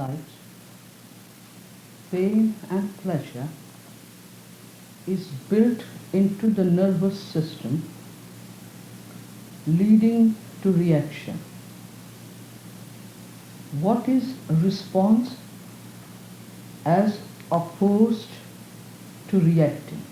lives, pain and pleasure is built into the nervous system, leading to reaction. What is response as opposed to reacting?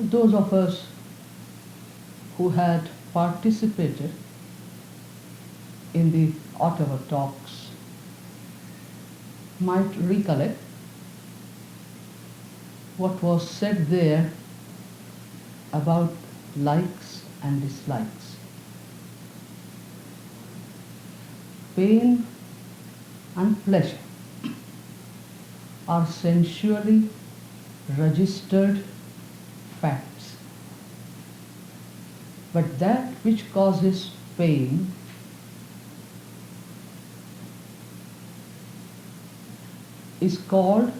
Those of us who had participated in the Ottawa talks might recollect what was said there about likes and dislikes. Pain and pleasure are sensually registered facts. But that which causes pain is called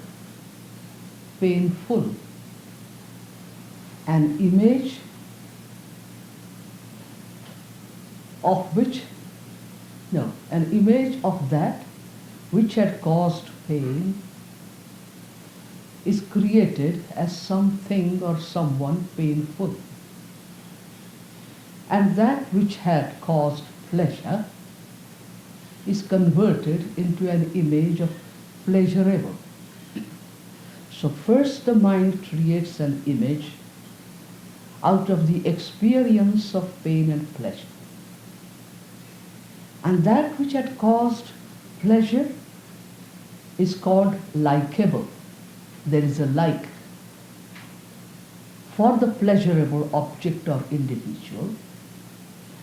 painful. An image of which, no, an image of that which had caused pain is created as something or someone painful. And that which had caused pleasure is converted into an image of pleasurable. So first the mind creates an image out of the experience of pain and pleasure. And that which had caused pleasure is called likable. There is a like for the pleasurable object or individual,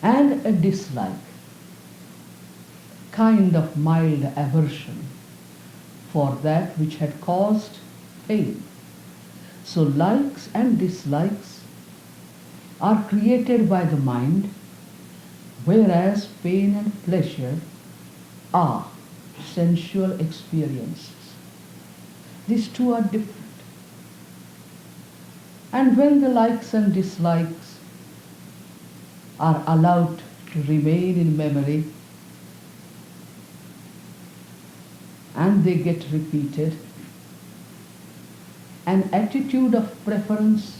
and a dislike, kind of mild aversion for that which had caused pain. So likes and dislikes are created by the mind, whereas pain and pleasure are sensual experiences. These two are different. And when the likes and dislikes are allowed to remain in memory and they get repeated, an attitude of preference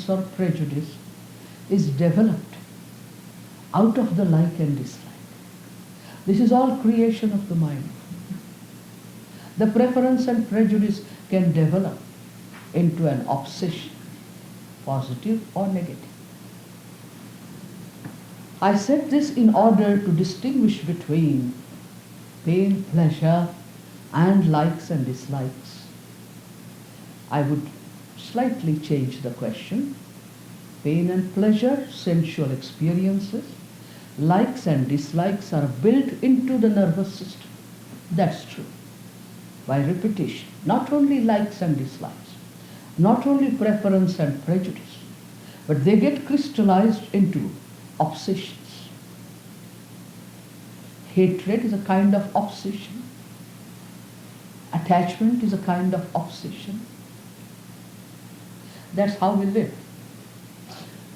or prejudice is developed out of the like and dislike. This is all creation of the mind. The preference and prejudice can develop into an obsession, positive or negative. I said this in order to distinguish between pain, pleasure, and likes and dislikes. I would slightly change the question. Pain and pleasure, sensual experiences. Likes and dislikes are built into the nervous system. That's true. By repetition. Not only likes and dislikes, not only preference and prejudice, but they get crystallized into obsessions. Hatred is a kind of obsession. Attachment is a kind of obsession. That's how we live.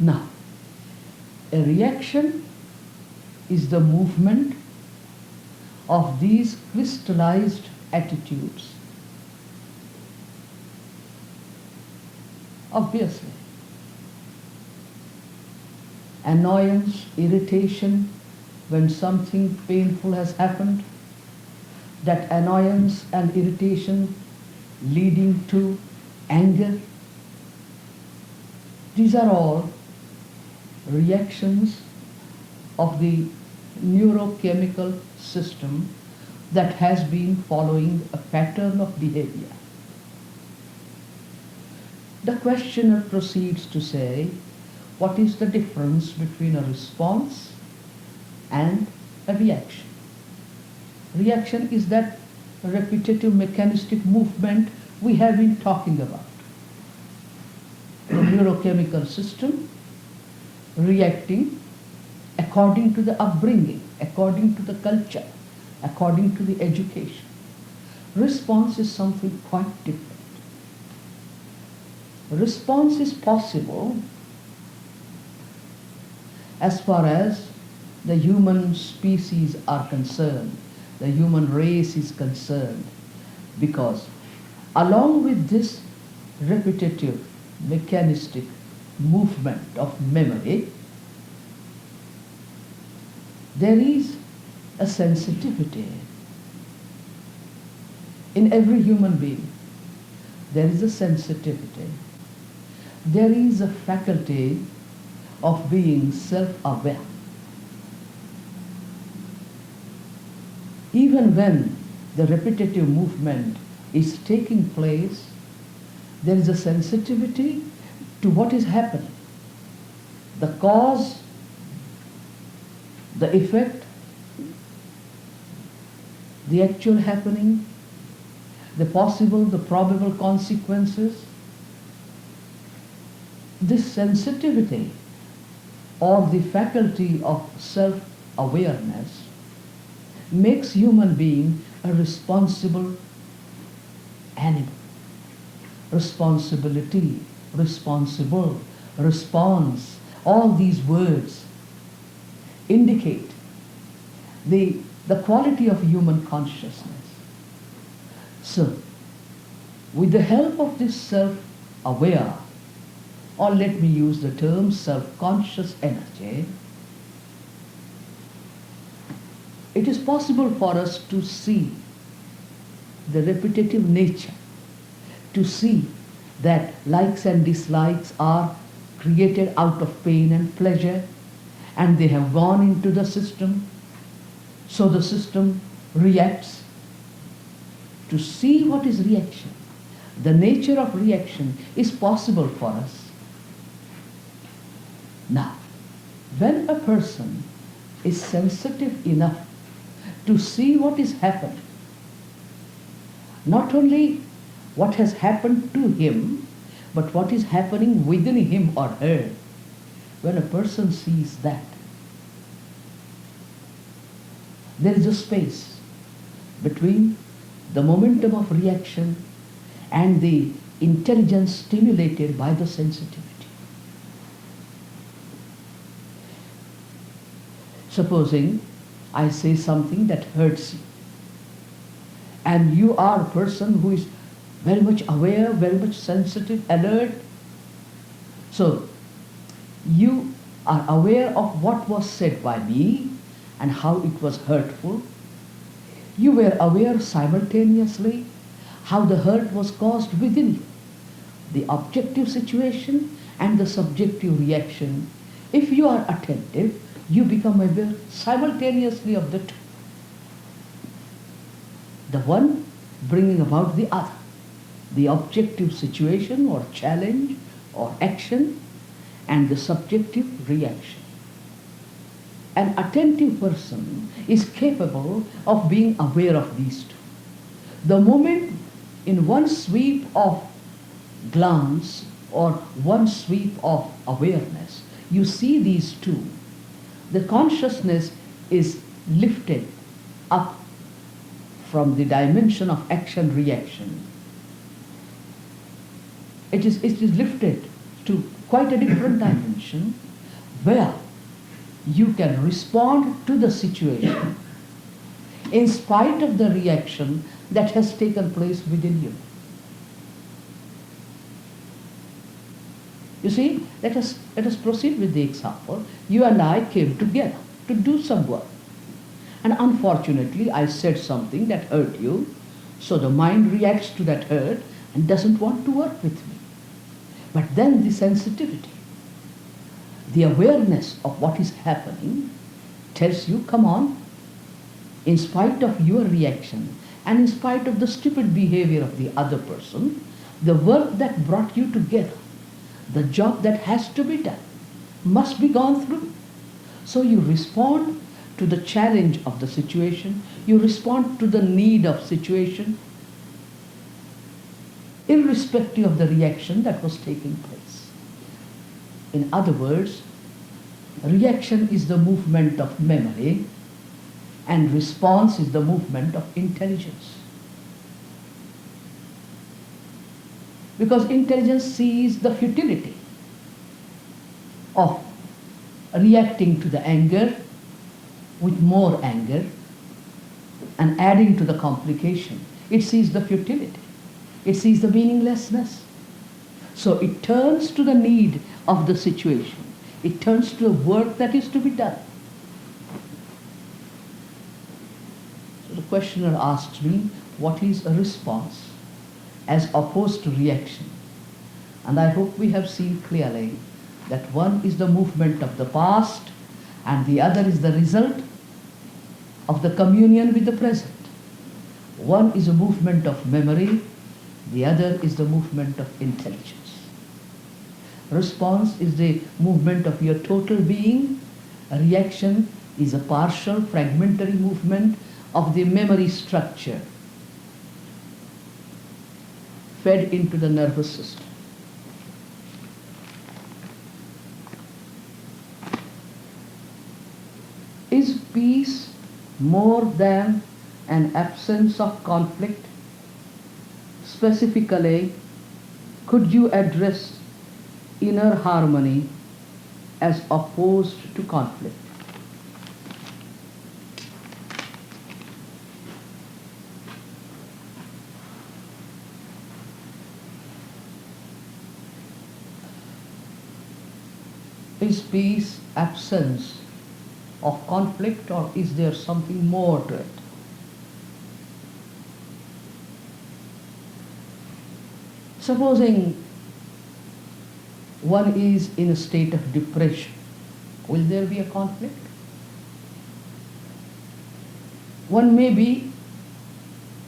Now, a reaction is the movement of these crystallized attitudes. Obviously, annoyance, irritation when something painful has happened, that annoyance and irritation leading to anger, these are all reactions of the neurochemical system that has been following a pattern of behavior. The questioner proceeds to say, what is the difference between a response and a reaction? Reaction is that repetitive mechanistic movement we have been talking about. The neurochemical system reacting according to the upbringing, according to the culture, according to the education. Response is something quite different. Response is possible as far as the human species are concerned, the human race is concerned, because along with this repetitive, mechanistic movement of memory, there is a sensitivity in every human being. There is a sensitivity. There is a faculty of being self-aware. Even when the repetitive movement is taking place, there is a sensitivity to what is happening. The cause, the effect, the actual happening, the possible, the probable consequences. This sensitivity or the faculty of self-awareness makes human being a responsible animal. Responsibility, responsible, response, all these words indicate the quality of human consciousness. So, with the help of this self-aware, or let me use the term self-conscious energy, it is possible for us to see the repetitive nature, to see that likes and dislikes are created out of pain and pleasure, and they have gone into the system, so the system reacts. To see what is reaction, the nature of reaction is possible for us. Now, when a person is sensitive enough to see what is happening, not only what has happened to him, but what is happening within him or her, when a person sees that, there is a space between the momentum of reaction and the intelligence stimulated by the sensitivity. Supposing I say something that hurts you, and you are a person who is very much aware, very much sensitive, alert. So you are aware of what was said by me and how it was hurtful. You were aware simultaneously how the hurt was caused within you, the objective situation and the subjective reaction. If you are attentive, you become aware simultaneously of the two. The one bringing about the other, the objective situation or challenge or action, and the subjective reaction. An attentive person is capable of being aware of these two. The moment in one sweep of glance or one sweep of awareness, you see these two, the consciousness is lifted up from the dimension of action-reaction. It is lifted to quite a different dimension where you can respond to the situation in spite of the reaction that has taken place within you. You see, let us proceed with the example. You and I came together to do some work. And unfortunately, I said something that hurt you, so the mind reacts to that hurt and doesn't want to work with me. But then the sensitivity, the awareness of what is happening tells you, come on, in spite of your reaction and in spite of the stupid behavior of the other person, the work that brought you together, the job that has to be done, must be gone through. So you respond to the challenge of the situation, you respond to the need of situation. irrespective of the reaction that was taking place. In other words, reaction is the movement of memory and response is the movement of intelligence. Because intelligence sees the futility of reacting to the anger with more anger and adding to the complication. It sees the futility. It sees the meaninglessness. So it turns to the need of the situation. It turns to the work that is to be done. So the questioner asks me, what is a response as opposed to reaction? And I hope we have seen clearly that one is the movement of the past and the other is the result of the communion with the present. One is a movement of memory, the other is the movement of intelligence. Response is the movement of your total being. A reaction is a partial, fragmentary movement of the memory structure fed into the nervous system. Is peace more than an absence of conflict? Specifically, could you address inner harmony as opposed to conflict? Is peace absence of conflict, or is there something more to it? Supposing one is in a state of depression, will there be a conflict? One may be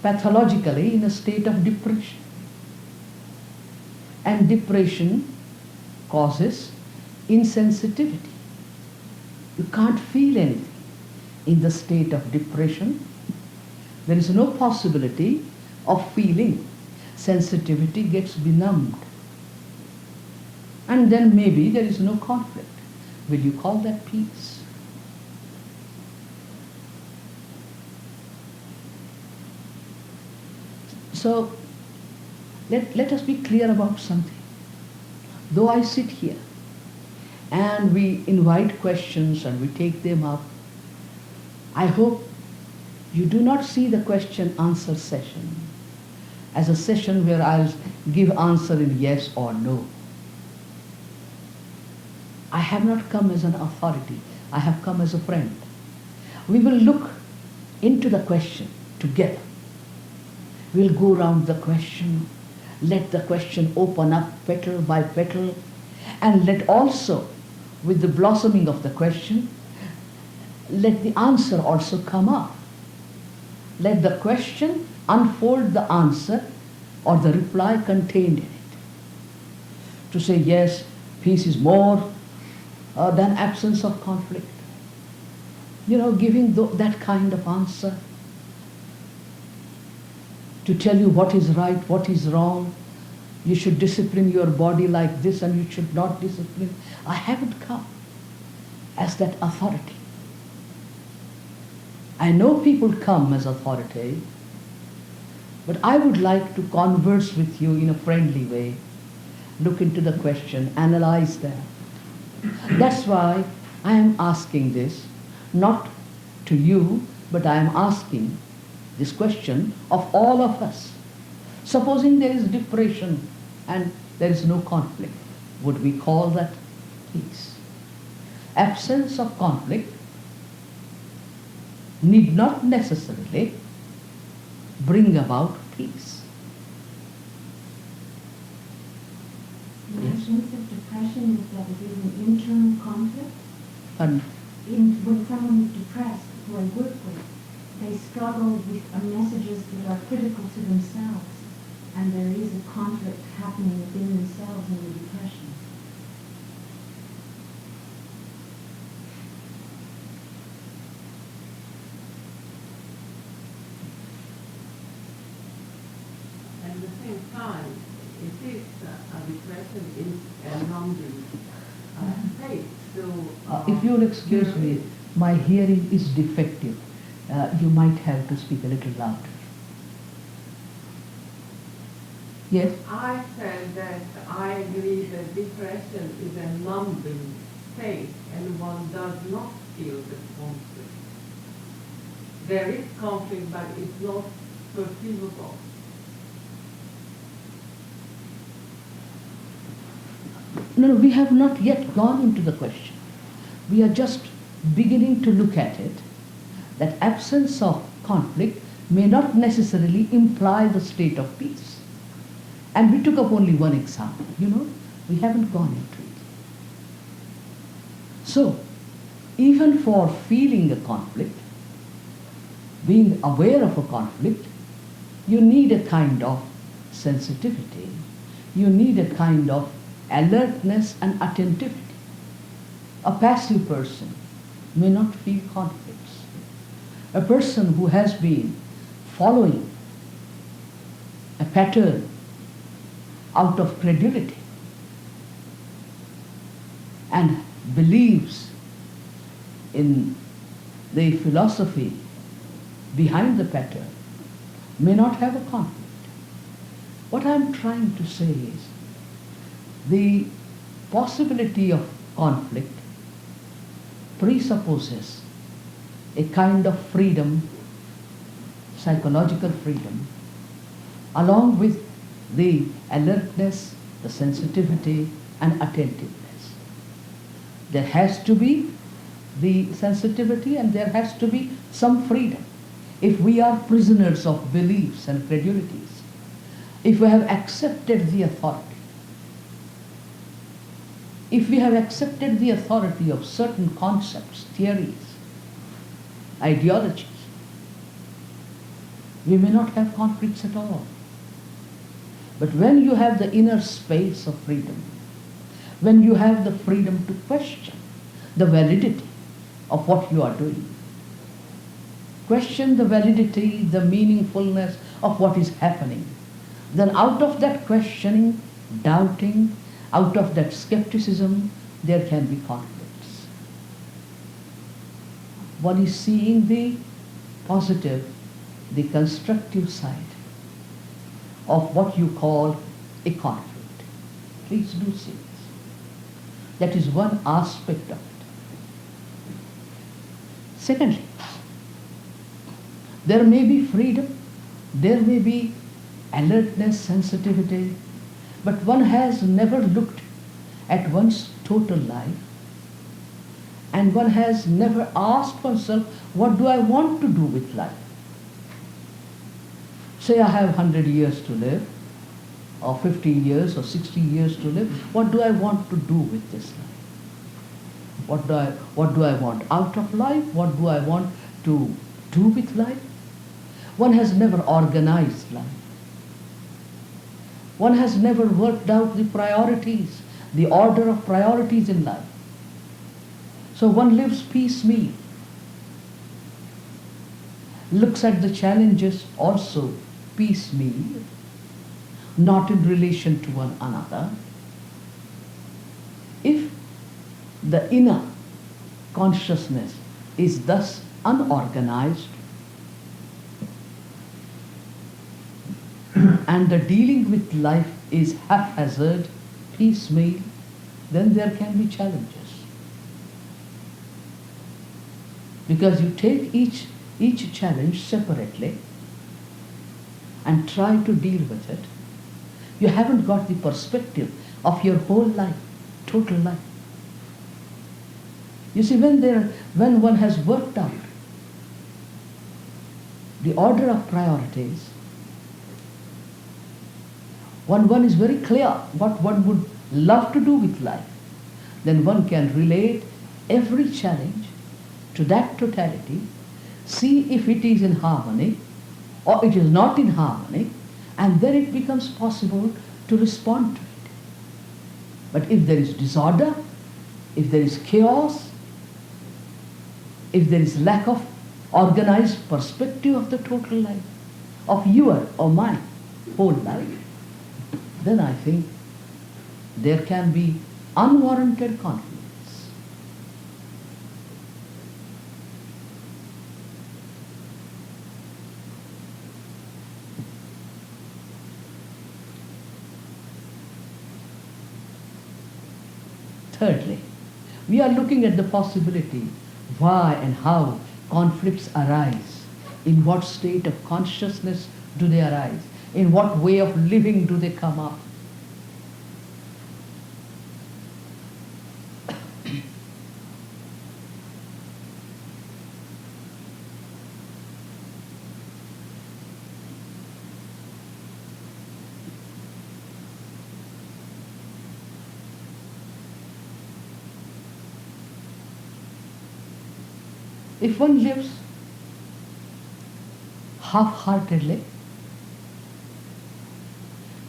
pathologically in a state of depression, and depression causes insensitivity. You can't feel anything. In the state of depression, there is no possibility of feeling. Sensitivity gets benumbed. And then maybe there is no conflict. Will you call that peace? So, let us be clear about something. Though I sit here and we invite questions and we take them up, I hope you do not see the question answer session as a session where I'll give answer in yes or no. I have not come as an authority. I have come as a friend. We will look into the question together. We'll go around the question, let the question open up petal by petal, and let also, with the blossoming of the question, let the answer also come up. Let the question unfold the answer or the reply contained in it. To say yes, peace is more than absence of conflict. Giving that kind of answer, to tell you what is right, what is wrong, you should discipline your body like this and you should not discipline. I haven't come as that authority. I know people come as authority, but I would like to converse with you in a friendly way, look into the question, analyze them. That's why I am asking this, not to you, but I am asking this question of all of us. Supposing there is depression and there is no conflict, would we call that peace? Absence of conflict need not necessarily bring about peace. The essence of depression is that it is an internal conflict. And When someone is depressed, who I work with, they struggle with messages that are critical to themselves, and there is a conflict happening within themselves in the depression. At the same time, a depression is a numbing state. So, If you'll excuse me, my hearing is defective. You might have to speak a little louder. Yes? I said that I agree that depression is a numbing state and one does not feel the conflict. There is conflict, but it's not perceivable. No, we have not yet gone into the question. We are just beginning to look at it, that absence of conflict may not necessarily imply the state of peace. And we took up only one example, we haven't gone into it. So, even for feeling a conflict, being aware of a conflict, you need a kind of sensitivity, you need a kind of alertness and attentivity. A passive person may not feel conflicts. A person who has been following a pattern out of credulity and believes in the philosophy behind the pattern may not have a conflict. What I'm trying to say is the possibility of conflict presupposes a kind of freedom, psychological freedom, along with the alertness, the sensitivity, and attentiveness. There has to be the sensitivity and there has to be some freedom. If we are prisoners of beliefs and credulities, if we have accepted the authority, if we have accepted the authority of certain concepts, theories, ideologies, we may not have conflicts at all. But when you have the inner space of freedom, when you have the freedom to question the validity of what you are doing, question the validity, the meaningfulness of what is happening, then out of that questioning, doubting, out of that skepticism, there can be conflicts. One is seeing the positive, the constructive side of what you call a conflict. Please do see this. That is one aspect of it. Secondly, there may be freedom, there may be alertness, sensitivity, but one has never looked at one's total life and one has never asked oneself, what do I want to do with life? Say I have 100 years to live, or 50 years or 60 years to live. What do I want to do with this life? What do I want out of life? What do I want to do with life? One has never organized life. One has never worked out the priorities, the order of priorities in life. So one lives piecemeal, looks at the challenges also piecemeal, not in relation to one another. If the inner consciousness is thus unorganized and the dealing with life is haphazard, piecemeal, then there can be challenges. Because you take each challenge separately and try to deal with it, you haven't got the perspective of your whole life, total life. You see, when one has worked out the order of priorities, one is very clear what one would love to do with life, then one can relate every challenge to that totality, see if it is in harmony or it is not in harmony, and then it becomes possible to respond to it. But if there is disorder, if there is chaos, if there is lack of organized perspective of the total life, of your or my whole life, then I think there can be unwarranted conflicts. Thirdly, we are looking at the possibility why and how conflicts arise. In what state of consciousness do they arise? In what way of living do they come up? If one lives half-heartedly,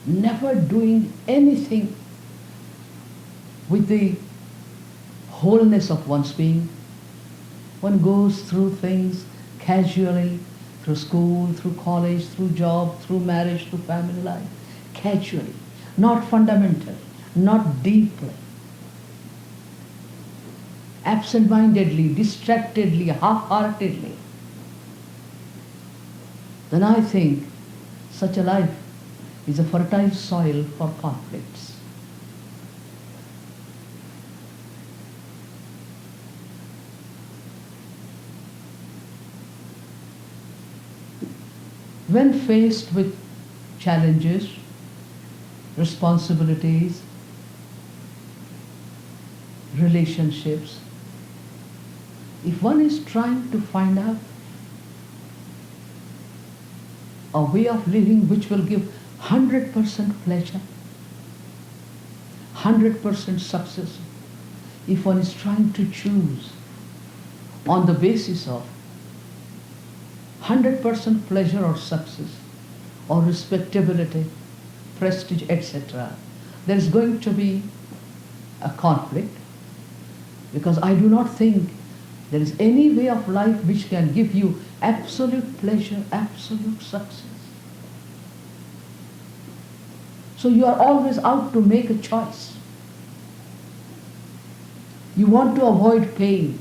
never doing anything with the wholeness of one's being, one goes through things casually, through school, through college, through job, through marriage, through family life, casually, not fundamentally, not deeply, absent-mindedly, distractedly, half-heartedly, then I think such a life is a fertile soil for conflicts. When faced with challenges, responsibilities, relationships, if one is trying to find out a way of living which will give 100% pleasure, 100% success, if one is trying to choose on the basis of 100% pleasure or success or respectability, prestige, etc., there is going to be a conflict, because I do not think there is any way of life which can give you absolute pleasure, absolute success. So you are always out to make a choice. You want to avoid pain.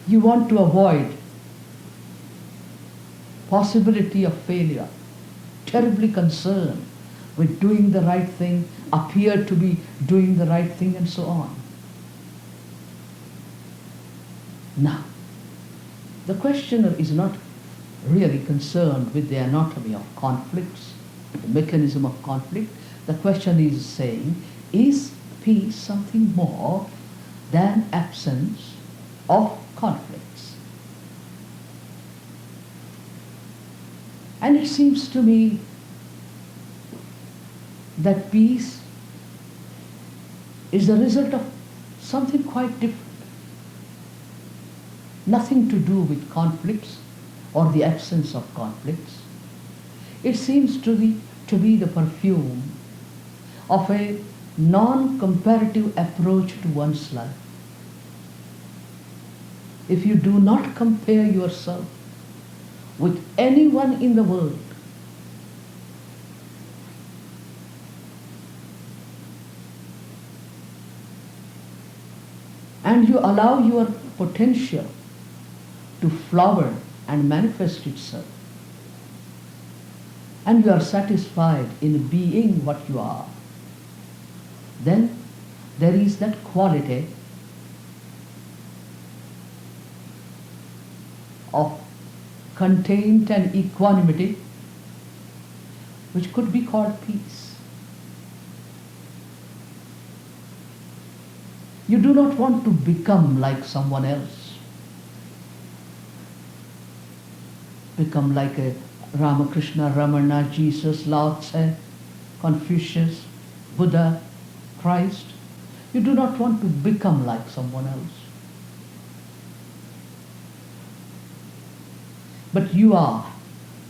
You want to avoid possibility of failure. Terribly concerned with doing the right thing, appear to be doing the right thing, and so on. Now, the questioner is not really concerned with the anatomy of conflicts, the mechanism of conflict. The question is saying, is peace something more than absence of conflicts? And it seems to me that peace is the result of something quite different. Nothing to do with conflicts or the absence of conflicts. It seems to be the perfume of a non-comparative approach to one's life. If you do not compare yourself with anyone in the world, and you allow your potential to flower and manifest itself, and you are satisfied in being what you are, then there is that quality of content and equanimity which could be called peace. You do not want to become like someone else, become like a Ramakrishna, Ramana, Jesus, Lao Tse, Confucius, Buddha, Christ. You do not want to become like someone else. But you are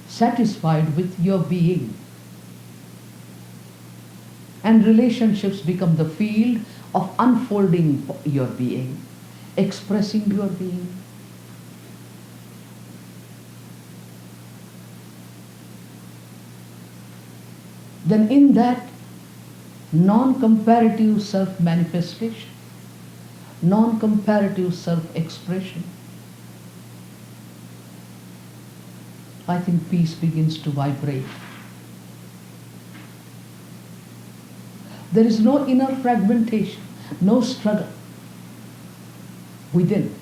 satisfied with your being. And relationships become the field of unfolding your being, expressing your being. then in that non-comparative self-manifestation, non-comparative self-expression, I think peace begins to vibrate. There is no inner fragmentation, no struggle within.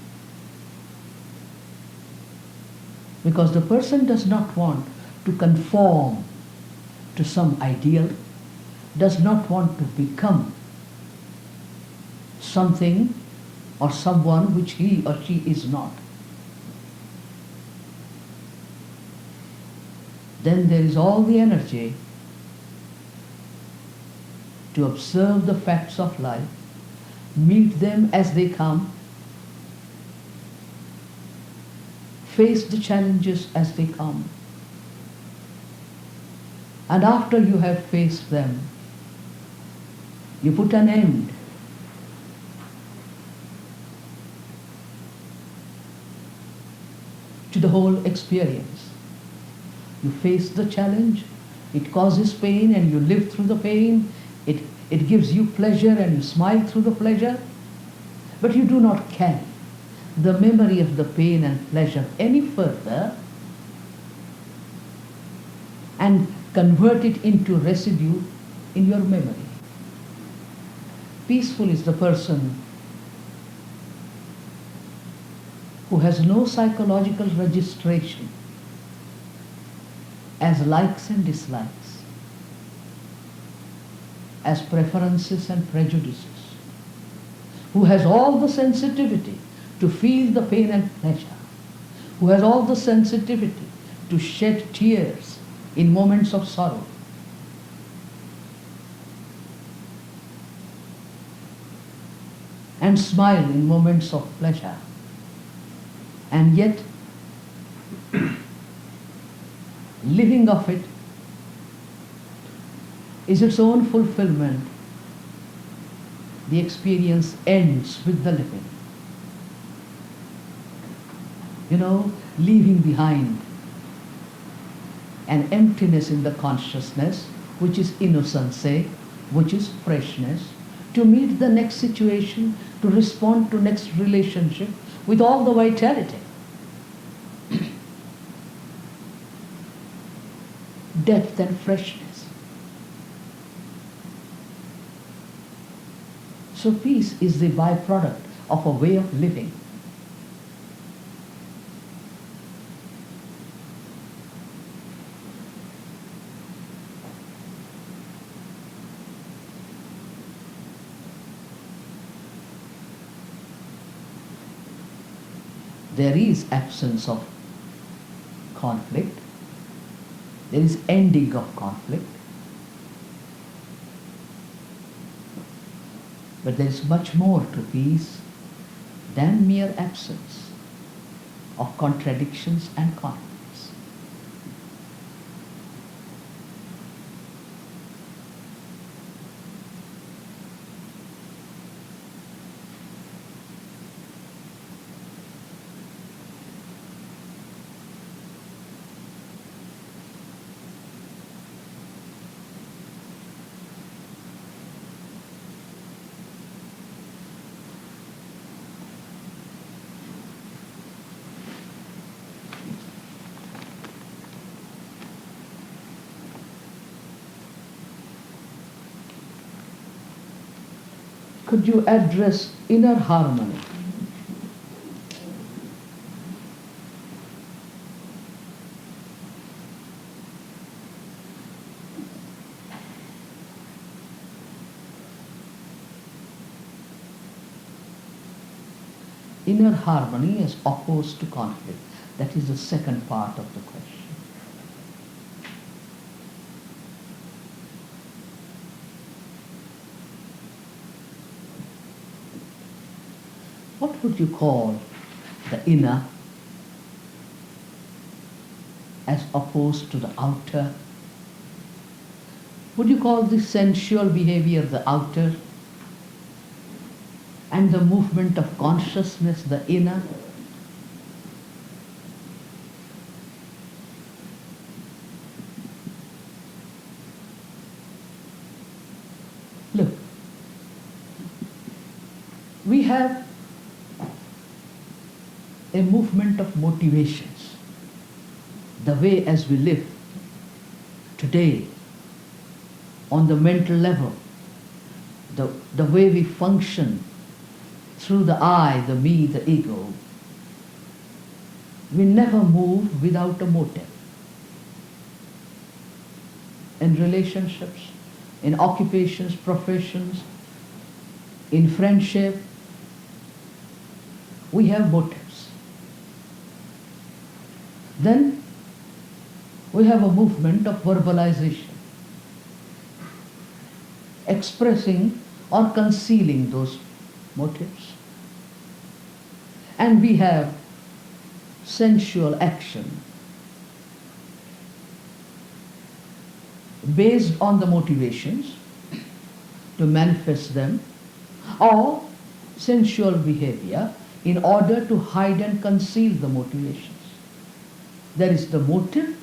Because the person does not want to conform to some ideal, does not want to become something or someone which he or she is not. Then there is all the energy to observe the facts of life, meet them as they come, face the challenges as they come. And after you have faced them, you put an end to the whole experience. You face the challenge, it causes pain and you live through the pain, it gives you pleasure and you smile through the pleasure, but you do not carry the memory of the pain and pleasure any further and convert it into residue in your memory. Peaceful is the person who has no psychological registration as likes and dislikes, as preferences and prejudices, who has all the sensitivity to feel the pain and pleasure, who has all the sensitivity to shed tears in moments of sorrow. And smile in moments of pleasure. And yet, living of it is its own fulfillment. The experience ends with the living. You know, leaving behind an emptiness in the consciousness, which is innocence, which is freshness, to meet the next situation, to respond to next relationship with all the vitality. Depth and freshness. So peace is the byproduct of a way of living. There is absence of conflict. There is ending of conflict. But there is much more to peace than mere absence of contradictions and conflicts. Could you address inner harmony? Inner harmony is opposed to conflict. That is the second part of the question. What would you call the inner as opposed to the outer? Would you call the sensual behavior the outer and the movement of consciousness the inner? Look, we have a movement of motivations. The way as we live today on the mental level, the way we function through the I, the me, the ego, we never move without a motive. In relationships, in occupations, professions, in friendship, we have motives. Then we have a movement of verbalization, expressing or concealing those motives. And we have sensual action based on the motivations to manifest them, or sensual behavior in order to hide and conceal the motivations. There is the motive,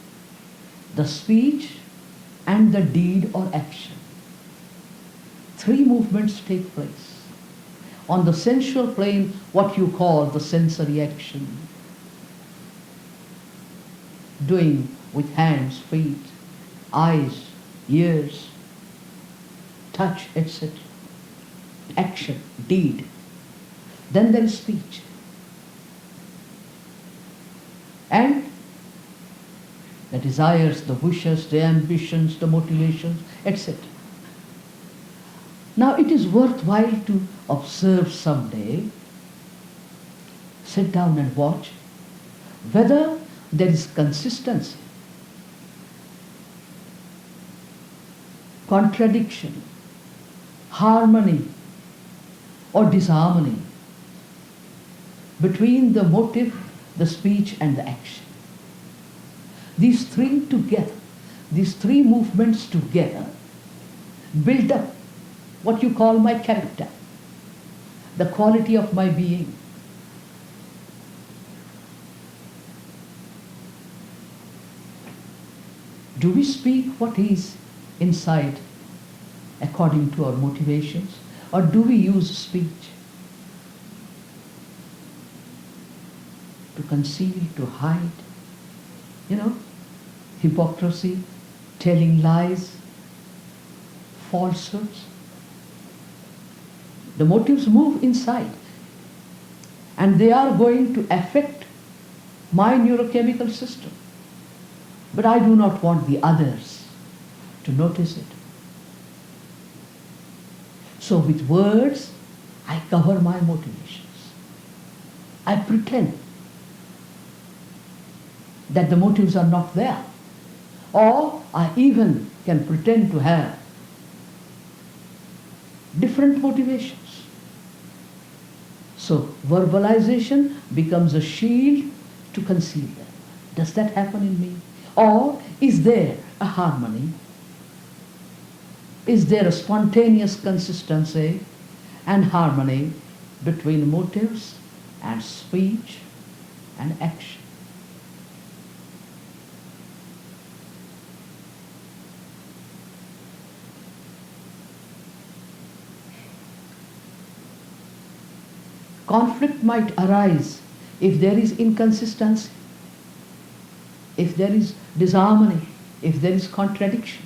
the speech, and the deed or action. Three movements take place. On the sensual plane, what you call the sensory action, doing with hands, feet, eyes, ears, touch, etc. Action, deed. Then there is speech. And the desires, the wishes, the ambitions, the motivations, etc. Now it is worthwhile to observe someday, sit down and watch whether there is consistency, contradiction, harmony or disharmony between the motive, the speech and the action. These three together, these three movements together build up what you call my character, the quality of my being. Do we speak what is inside according to our motivations, or do we use speech to conceal, to hide? Hypocrisy, telling lies, falsehoods. The motives move inside, and they are going to affect my neurochemical system. But I do not want the others to notice it. So with words, I cover my motivations. I pretend that the motives are not there. Or I even can pretend to have different motivations. So verbalization becomes a shield to conceal them. Does that happen in me? Or is there a harmony? Is there a spontaneous consistency and harmony between motives and speech and action? Conflict might arise if there is inconsistency, if there is disharmony, if there is contradiction.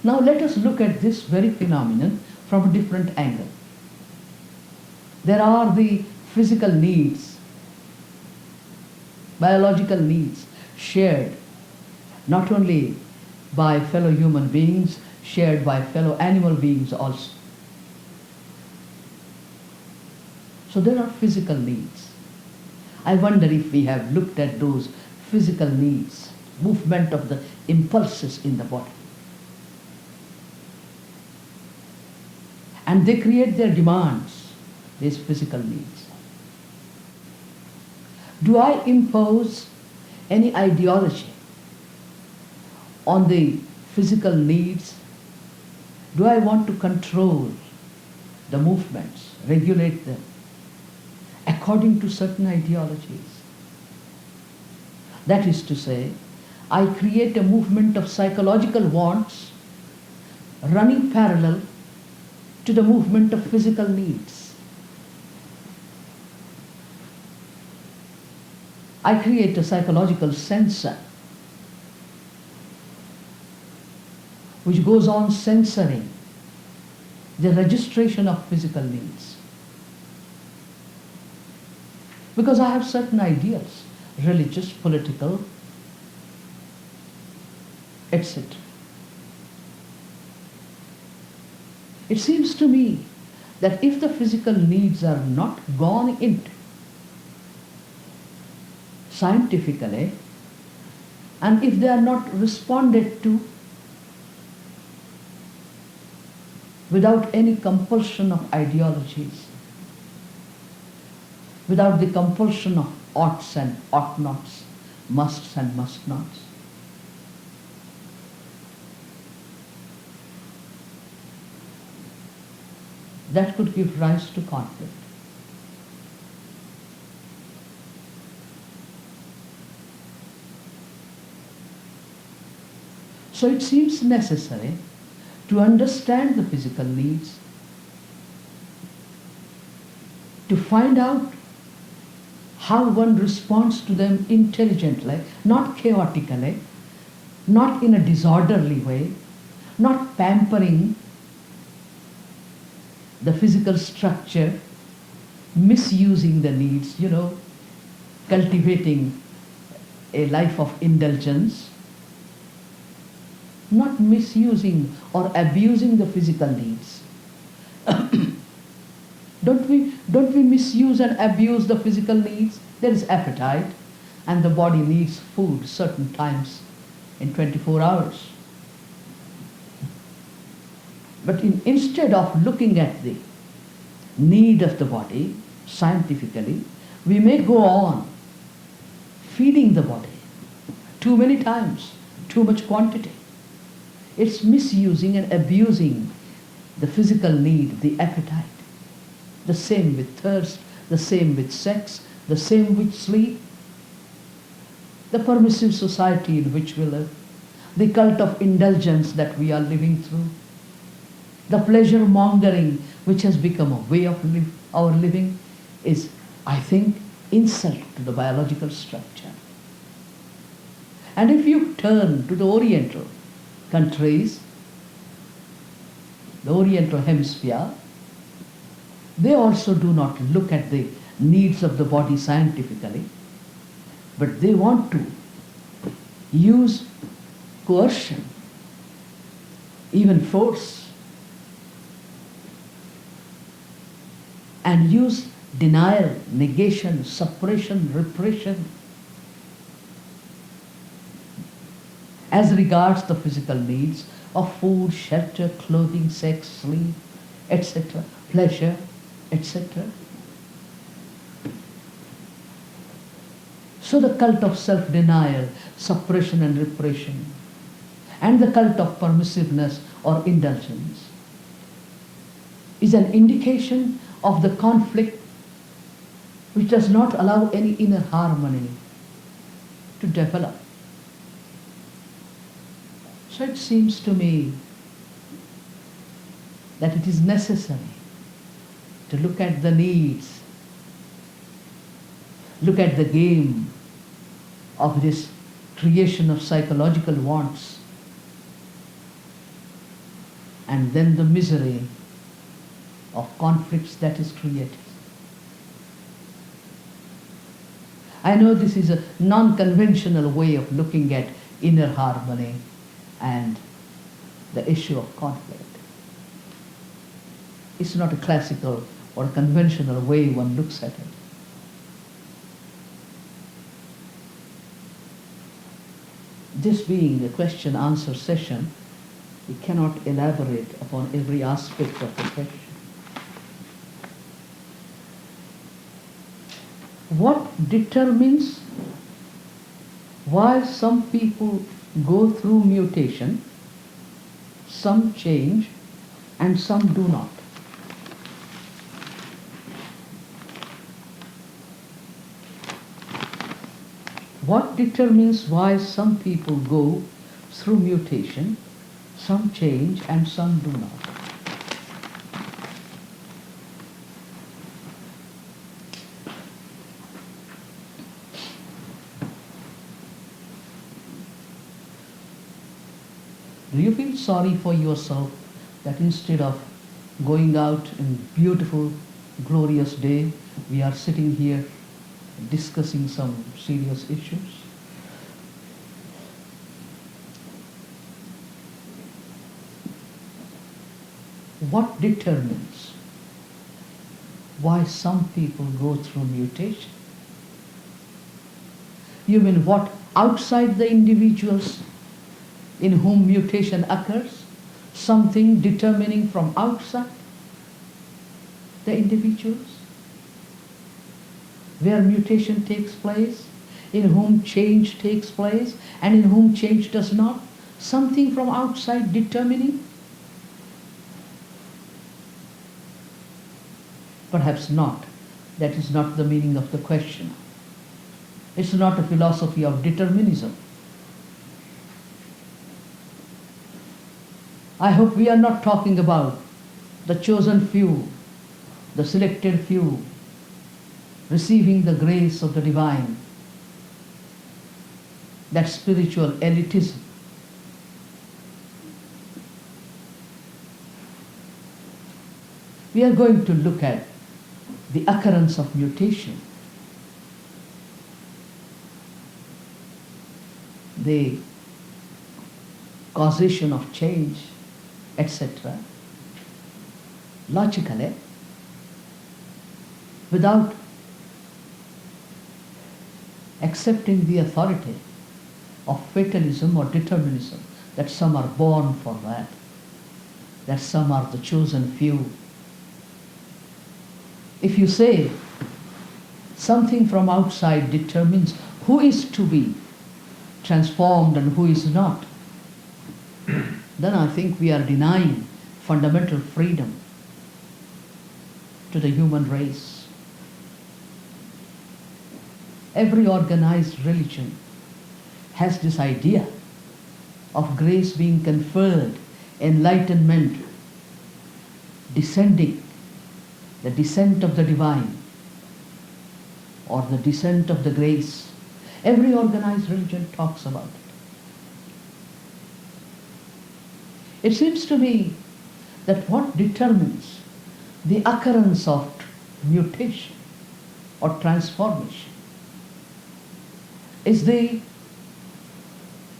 Now let us look at this very phenomenon from a different angle. There are the physical needs, biological needs, shared not only by fellow human beings, shared by fellow animal beings also. So there are physical needs. I wonder if we have looked at those physical needs, movement of the impulses in the body. And they create their demands, these physical needs. Do I impose any ideology on the physical needs? Do I want to control the movements, regulate them according to certain ideologies. That is to say, I create a movement of psychological wants running parallel to the movement of physical needs. I create a psychological sensor which goes on censoring the registration of physical needs. Because I have certain ideals, religious, political, etc. It seems to me that if the physical needs are not gone into scientifically, and if they are not responded to without any compulsion of ideologies, without the compulsion of oughts and ought nots, musts and must nots, that could give rise to conflict. So it seems necessary to understand the physical needs, to find out how one responds to them intelligently, not chaotically, not in a disorderly way, not pampering the physical structure, misusing the needs, cultivating a life of indulgence, not misusing or abusing the physical needs. Don't we misuse and abuse the physical needs? There is appetite, and the body needs food certain times in 24 hours. But instead of looking at the need of the body scientifically, we may go on feeding the body too many times, too much quantity. It's misusing and abusing the physical need, the appetite. The same with thirst, the same with sex, the same with sleep. The permissive society in which we live, the cult of indulgence that we are living through, the pleasure mongering which has become a way of our living is, I think, insult to the biological structure. And if you turn to the Oriental countries, the Oriental hemisphere, they also do not look at the needs of the body scientifically, but they want to use coercion, even force, and use denial, negation, suppression, repression as regards the physical needs of food, shelter, clothing, sex, sleep, etc., pleasure, etc. So the cult of self-denial, suppression and repression, and the cult of permissiveness or indulgence is an indication of the conflict which does not allow any inner harmony to develop. So it seems to me that it is necessary to look at the needs, look at the game of this creation of psychological wants, and then the misery of conflicts that is created. I know this is a non-conventional way of looking at inner harmony and the issue of conflict. It's not a classical or conventional way one looks at it. This being a question-answer session, we cannot elaborate upon every aspect of the question. What determines why some people go through mutation, some change, and some do not? What determines why some people go through mutation, some change, and some do not? Do you feel sorry for yourself that instead of going out in beautiful, glorious day, we are sitting here discussing some serious issues? What determines why some people go through mutation? You mean what outside the individuals in whom mutation occurs? Something determining from outside the individuals? Where mutation takes place, in whom change takes place, and in whom change does not? Something from outside determining? Perhaps not. That is not the meaning of the question. It's not a philosophy of determinism. I hope we are not talking about the chosen few, the selected few, receiving the grace of the divine, that spiritual elitism. We are going to look at the occurrence of mutation, the causation of change, etc., logically, without accepting the authority of fatalism or determinism, that some are born for that some are the chosen few. If you say something from outside determines who is to be transformed and who is not, then I think we are denying fundamental freedom to the human race. Every organized religion has this idea of grace being conferred, enlightenment descending, the descent of the divine or the descent of the grace. Every organized religion talks about it. It seems to me that what determines the occurrence of mutation or transformation is the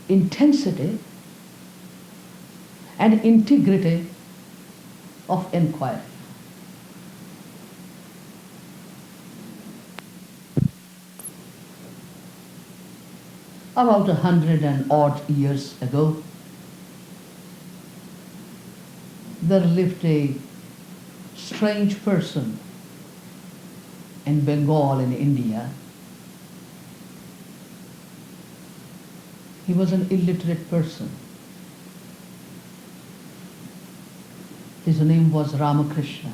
intensity and integrity of inquiry. About 100 and odd years ago, there lived a strange person in Bengal in India. He was an illiterate person. His name was Ramakrishna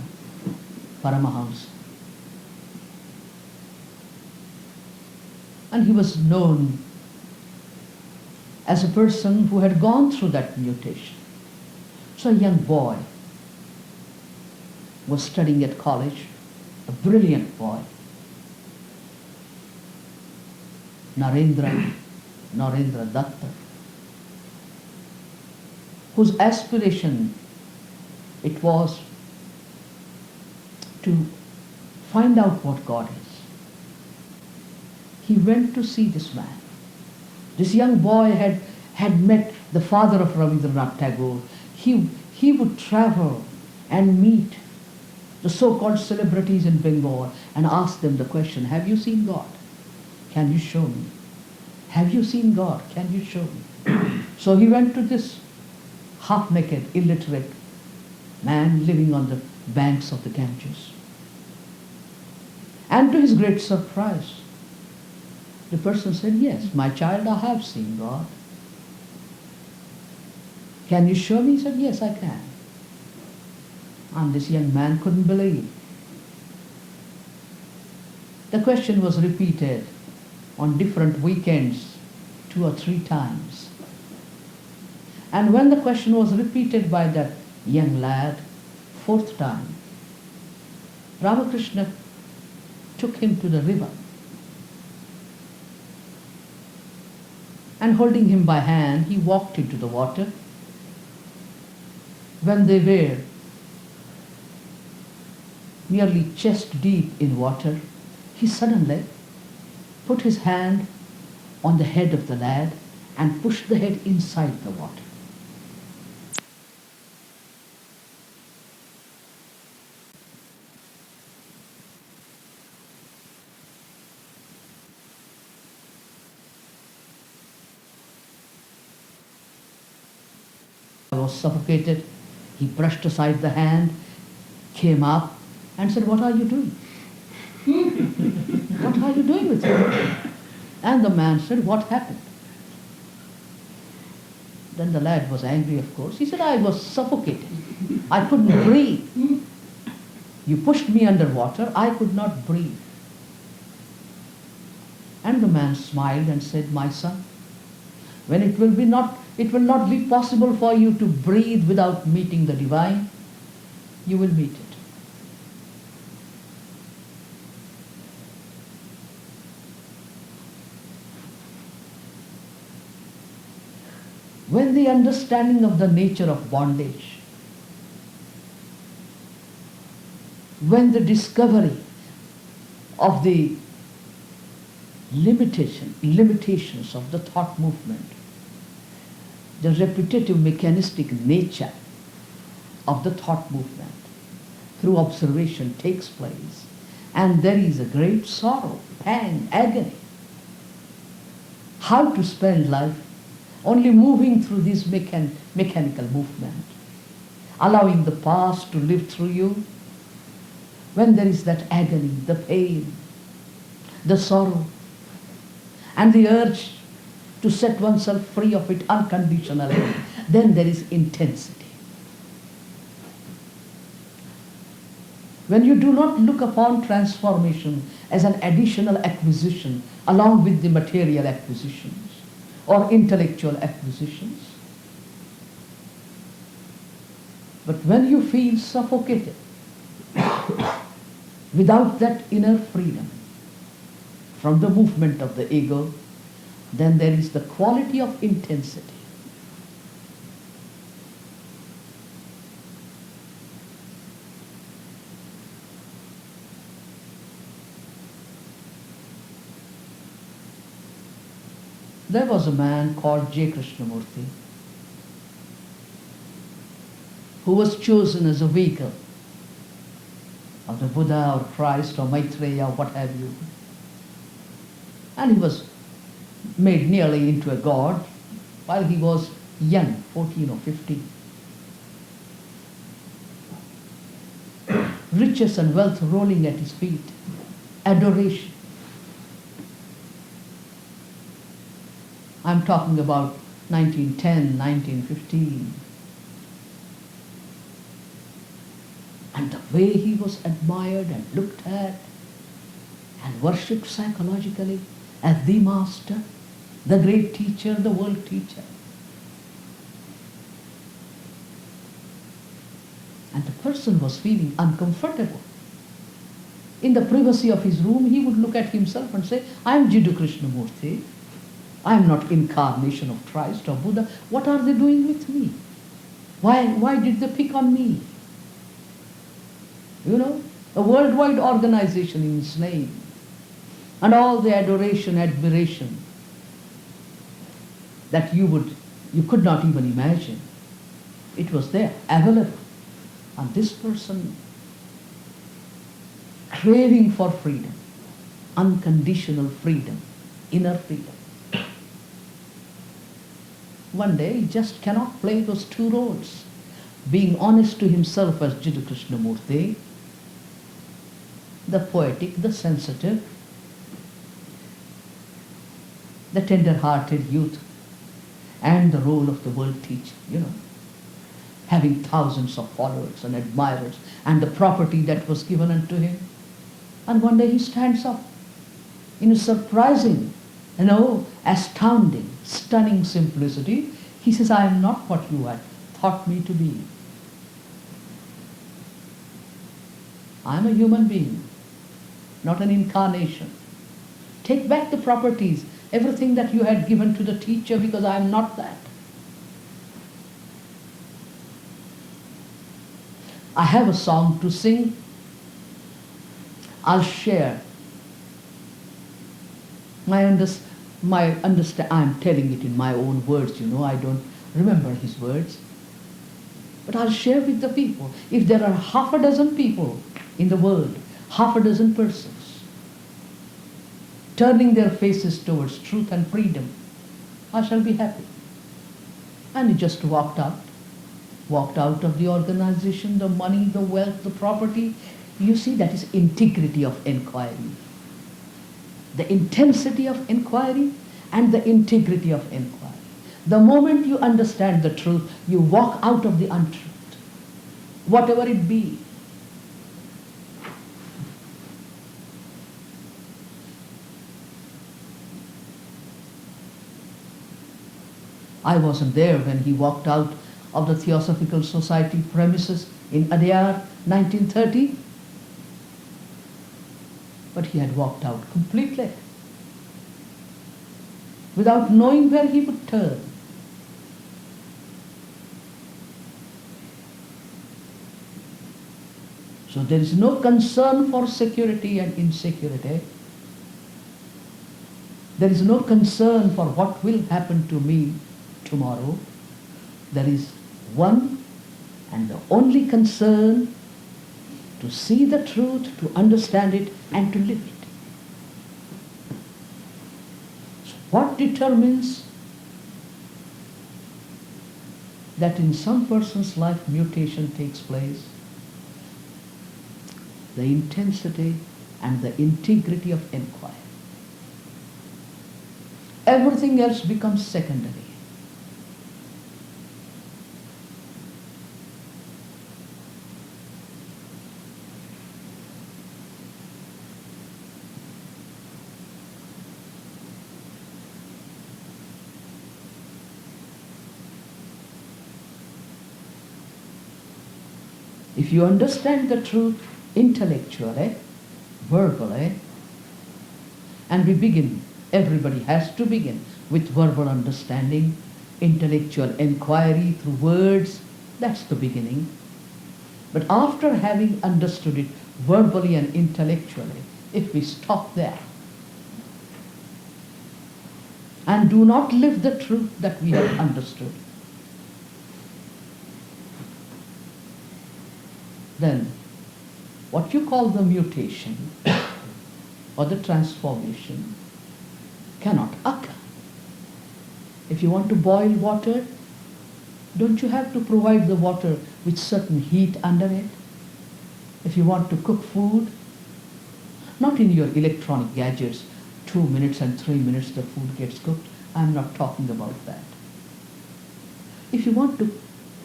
Paramahamsa. And he was known as a person who had gone through that mutation. So a young boy was studying at college, a brilliant boy, Narendra Datta, whose aspiration it was to find out what God is. He went to see this man. This young boy had met the father of Rabindranath Tagore. He would travel and meet the so-called celebrities in Bengal and ask them the question, have you seen God? Can you show me? Have you seen God? Can you show me? So he went to this half-naked, illiterate man living on the banks of the Ganges. And to his great surprise, the person said, yes, my child, I have seen God. Can you show me? He said, yes, I can. And this young man couldn't believe. The question was repeated on different weekends 2 or 3 times. And when the question was repeated by that young lad 4th time, Ramakrishna took him to the river and holding him by hand, he walked into the water. When they were nearly chest deep in water, he suddenly put his hand on the head of the lad and pushed the head inside the water. I was suffocated. He brushed aside the hand, came up and said, "What are you doing? What are you doing with him?" And the man said, "What happened?" Then the lad was angry, of course. He said, "I was suffocated. I couldn't breathe. You pushed me underwater. I could not breathe." And the man smiled and said, "My son, when it will not be possible for you to breathe without meeting the divine, you will meet it." When the understanding of the nature of bondage, when the discovery of the limitations of the thought movement, the repetitive mechanistic nature of the thought movement through observation takes place, and there is a great sorrow, pang, agony. How to spend life? Only moving through this mechanical movement, allowing the past to live through you. When there is that agony, the pain, the sorrow, and the urge to set oneself free of it unconditionally, then there is intensity. When you do not look upon transformation as an additional acquisition along with the material acquisitions or intellectual acquisitions, but when you feel suffocated without that inner freedom from the movement of the ego, then there is the quality of intensity. There was a man called J. Krishnamurti who was chosen as a vehicle of the Buddha or Christ or Maitreya or what have you. And he was made nearly into a god while he was young, 14 or 15. Riches and wealth rolling at his feet, adoration. I'm talking about 1910, 1915. And the way he was admired and looked at and worshipped psychologically as the master, the great teacher, the world teacher. And the person was feeling uncomfortable. In the privacy of his room, he would look at himself and say, "I am Jiddu Krishnamurti. I am not incarnation of Christ or Buddha. What are they doing with me? Why did they pick on me?" You know, a worldwide organization in its name. And all the adoration, admiration that you could not even imagine. It was there, available. And this person craving for freedom, unconditional freedom, inner freedom. One day he just cannot play those two roles. Being honest to himself as Jiddu Krishnamurti, the poetic, the sensitive, the tender-hearted youth, and the role of the world teacher, having thousands of followers and admirers, and the property that was given unto him. And one day he stands up in a surprising Astounding, stunning simplicity. He says, I am not what you had thought me to be. I am a human being, not an incarnation. Take back the properties, everything that you had given to the teacher, because I am not that. I have a song to sing. I'll share I'm telling it in my own words, I don't remember his words. But I'll share with the people. If there are half a dozen people in the world, half a dozen persons, turning their faces towards truth and freedom, I shall be happy. And he just walked out of the organization, the money, the wealth, the property. You see, that is integrity of inquiry. The intensity of inquiry and the integrity of inquiry. The moment you understand the truth, you walk out of the untruth, whatever it be. I wasn't there when he walked out of the Theosophical Society premises in Adyar, 1930. But he had walked out completely, without knowing where he would turn. So there is no concern for security and insecurity. There is no concern for what will happen to me tomorrow. There is one and the only concern to see the truth, to understand it, and to live it. So what determines that in some person's life mutation takes place? The intensity and the integrity of inquiry. Everything else becomes secondary. If you understand the truth intellectually, verbally, and we begin, everybody has to begin with verbal understanding, intellectual inquiry through words, that's the beginning. But after having understood it verbally and intellectually, if we stop there and do not live the truth that we have understood, then what you call the mutation or the transformation cannot occur. If you want to boil water, don't you have to provide the water with certain heat under it? If you want to cook food, not in your electronic gadgets, 2 minutes and 3 minutes the food gets cooked. I'm not talking about that. If you want to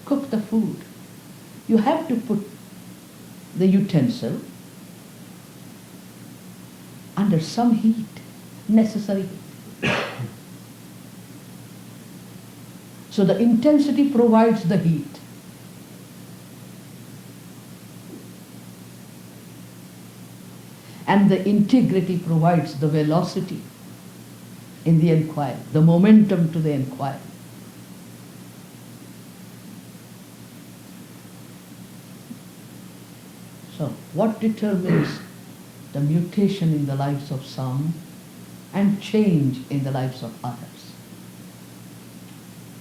cook the food, you have to put the utensil under some heat, necessary heat. So the intensity provides the heat. And the integrity provides the velocity in the inquiry, the momentum to the inquiry. So what determines the mutation in the lives of some and change in the lives of others?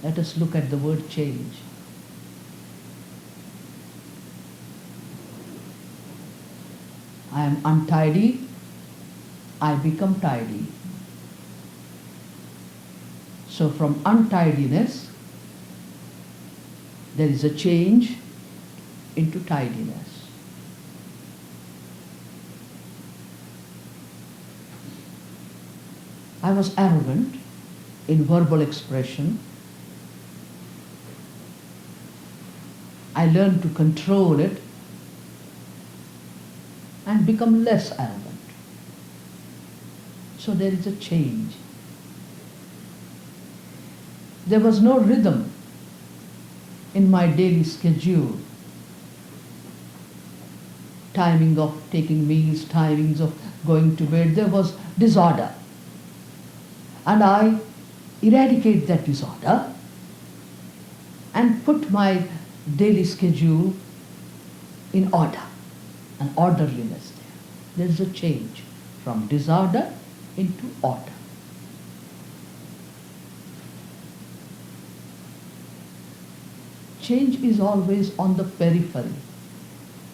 Let us look at the word change. I am untidy, I become tidy. So from untidiness, there is a change into tidiness. I was arrogant in verbal expression. I learned to control it and become less arrogant. So there is a change There was no rhythm in my daily schedule. Timing of taking meals, timings of going to bed, there was disorder. And I eradicate that disorder and put my daily schedule in order, an orderliness there. There is a change from disorder into order. Change is always on the periphery,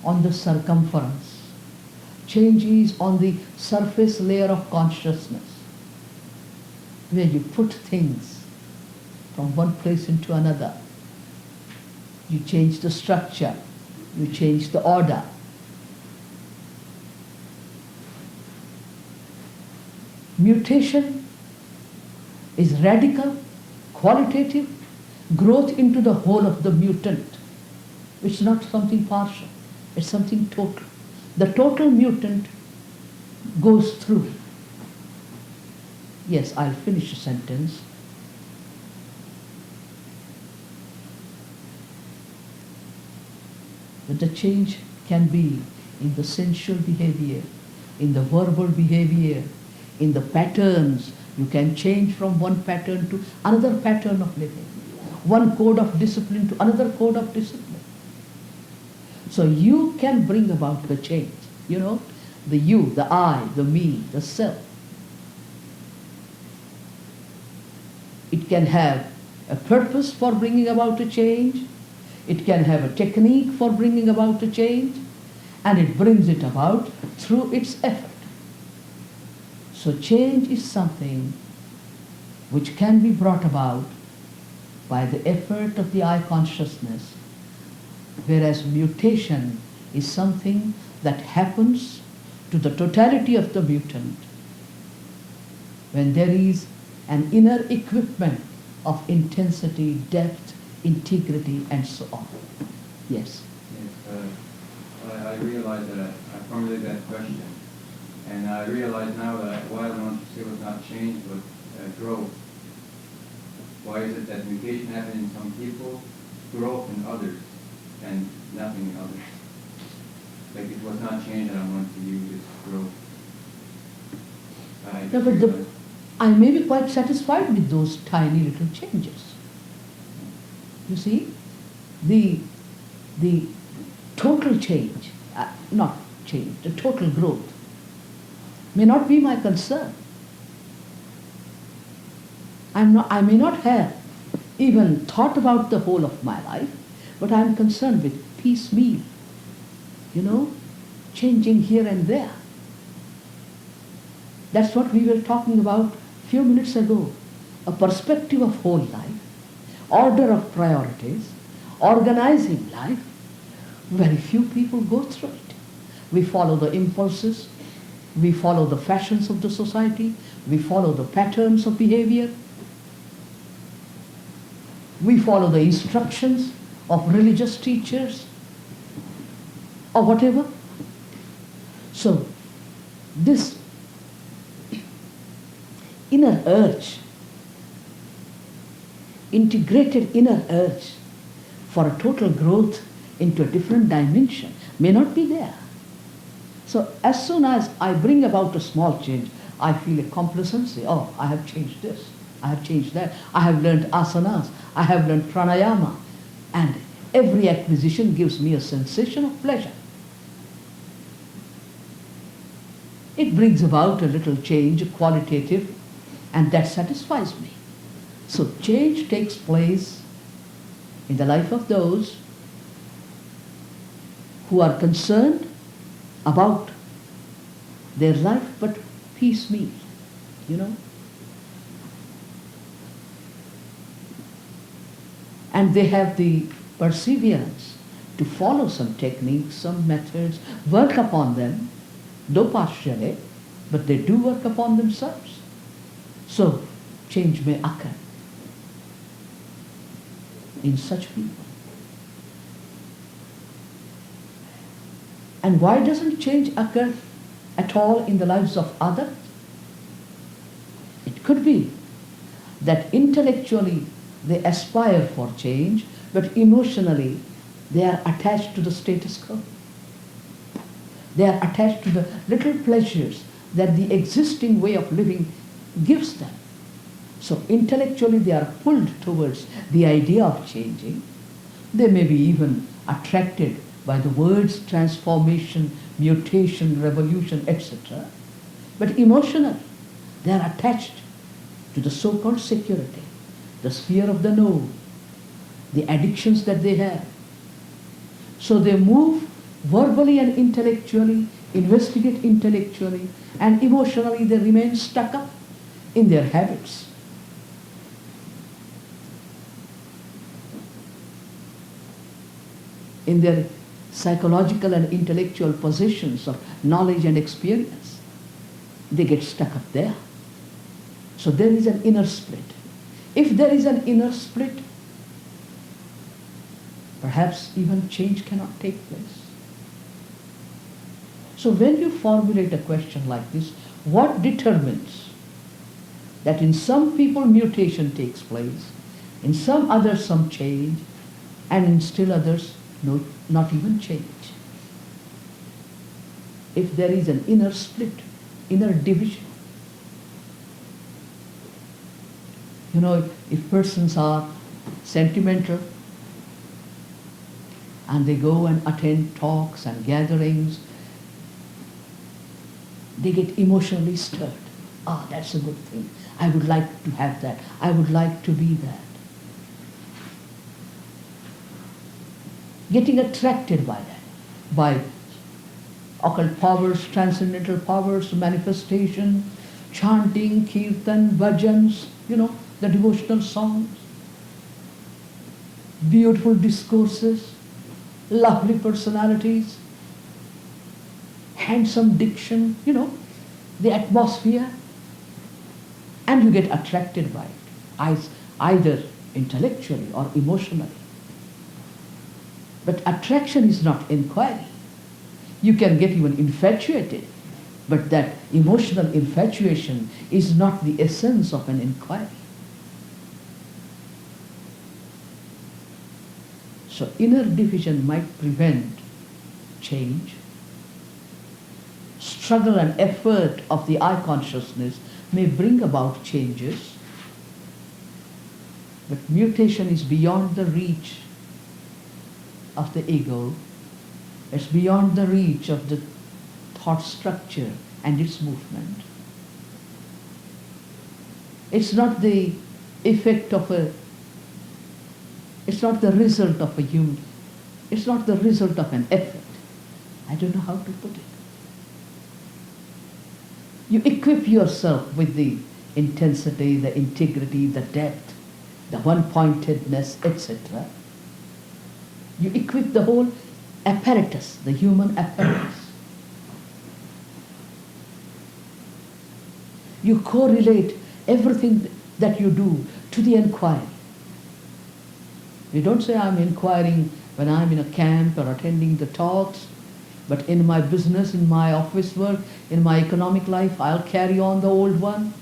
on the circumference. Change is on the surface layer of consciousness, where you put things from one place into another. You change the structure, you change the order. Mutation is radical, qualitative growth into the whole of the mutant. It's not something partial, it's something total. The total mutant goes through. Yes, I'll finish a sentence. But the change can be in the sensual behavior, in the verbal behavior, in the patterns. You can change from one pattern to another pattern of living, one code of discipline to another code of discipline. So you can bring about the change, the you, the I, the me, the self. It can have a purpose for bringing about a change. It can have a technique for bringing about a change, and it brings it about through its effort. So change is something which can be brought about by the effort of the I consciousness, whereas mutation is something that happens to the totality of the mutant when there is an inner equipment of intensity, depth, integrity, and so on. Yes? Yes, I realize that I formulated that question, and I realize now that why I want to say was not change but growth. Why is it that mutation happens in some people, growth in others, and nothing in others? Like it was not change that I wanted to use, it's growth. No, but I may be quite satisfied with those tiny little changes. You see, the total change, not change, the total growth may not be my concern. I may not have even thought about the whole of my life, but I'm concerned with piecemeal, changing here and there. That's what we were talking about a few minutes ago. A perspective of whole life, order of priorities, organizing life. Very few people go through it. We follow the impulses, we follow the fashions of the society, we follow the patterns of behavior, we follow the instructions of religious teachers or whatever. So this inner urge, integrated inner urge for a total growth into a different dimension may not be there. So as soon as I bring about a small change, I feel a complacency. Oh, I have changed this, I have changed that, I have learned asanas, I have learned pranayama, and every acquisition gives me a sensation of pleasure. It brings about a little change, qualitative, and that satisfies me. So change takes place in the life of those who are concerned about their life but piecemeal, And they have the perseverance to follow some techniques, some methods, work upon them, though partially, but they do work upon themselves. So change may occur in such people. And why doesn't change occur at all in the lives of others? It could be that intellectually They aspire for change, but emotionally they are attached to the status quo. They are attached to the little pleasures that the existing way of living gives them. So intellectually they are pulled towards the idea of changing. They may be even attracted by the words transformation, mutation, revolution, etc. But emotionally they are attached to the so-called security, the sphere of the known, the addictions that they have. So they move verbally and intellectually, investigate intellectually, and emotionally they remain stuck up in their habits. In their psychological and intellectual positions of knowledge and experience. They get stuck up there. So there is an inner split. If there is an inner split, perhaps even change cannot take place. So when you formulate a question like this, what determines that in some people mutation takes place, in some others some change, and in still others no, not even change? If there is an inner split, inner division. You know, if persons are sentimental and they go and attend talks and gatherings, they get emotionally stirred. Ah, that's a good thing. I would like to have that. I would like to be that. Getting attracted by that, by occult powers, transcendental powers, manifestation, chanting, kirtan, bhajans, the devotional songs, beautiful discourses, lovely personalities, handsome diction, the atmosphere, and you get attracted by it, either intellectually or emotionally. But attraction is not inquiry. You can get even infatuated, but that emotional infatuation is not the essence of an inquiry. So inner division might prevent change. Struggle and effort of the I consciousness may bring about changes, but mutation is beyond the reach of the ego. It's beyond the reach of the thought structure and its movement. It's not the effect of it's not the result of a human, it's not the result of an effort. I don't know how to put it. You equip yourself with the intensity, the integrity, the depth, the one-pointedness, etc. You equip the whole apparatus, the human apparatus. You correlate everything that you do to the inquiry. You don't say, I'm inquiring when I'm in a camp or attending the talks, but in my business, in my office work, in my economic life, I'll carry on the old one.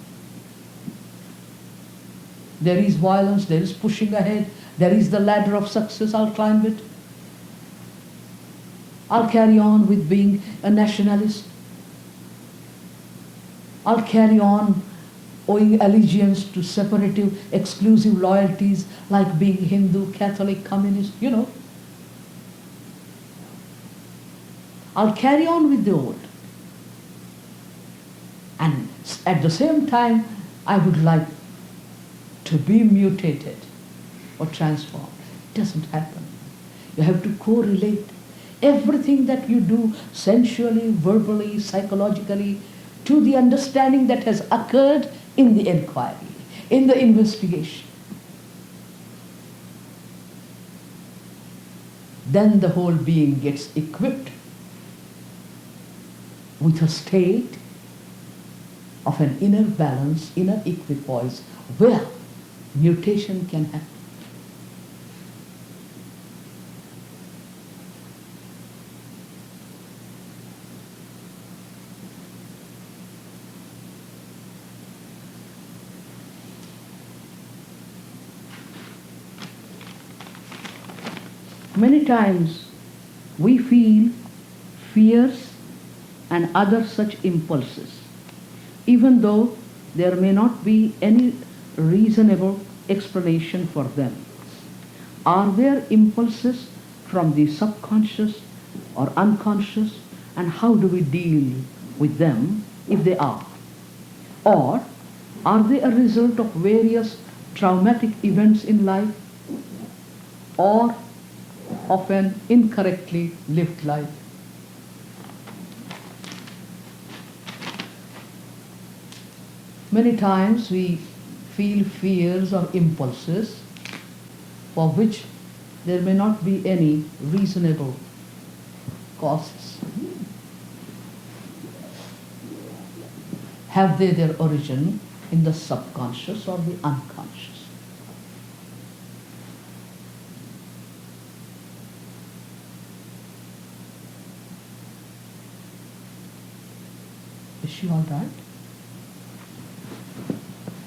There is violence, there is pushing ahead, there is the ladder of success, I'll climb it. I'll carry on with being a nationalist. I'll carry on owing allegiance to separative, exclusive loyalties like being Hindu, Catholic, Communist, I'll carry on with the old. And at the same time, I would like to be mutated or transformed. It doesn't happen. You have to correlate everything that you do sensually, verbally, psychologically, to the understanding that has occurred in the inquiry, in the investigation. Then the whole being gets equipped with a state of an inner balance, inner equipoise, where mutation can happen. Many times we feel fears and other such impulses, even though there may not be any reasonable explanation for them. Are there impulses from the subconscious or unconscious, and how do we deal with them if they are? Or are they a result of various traumatic events in life or of an incorrectly lived life? Many times we feel fears or impulses for which there may not be any reasonable causes. Have they their origin in the subconscious or the unconscious? Is she all right?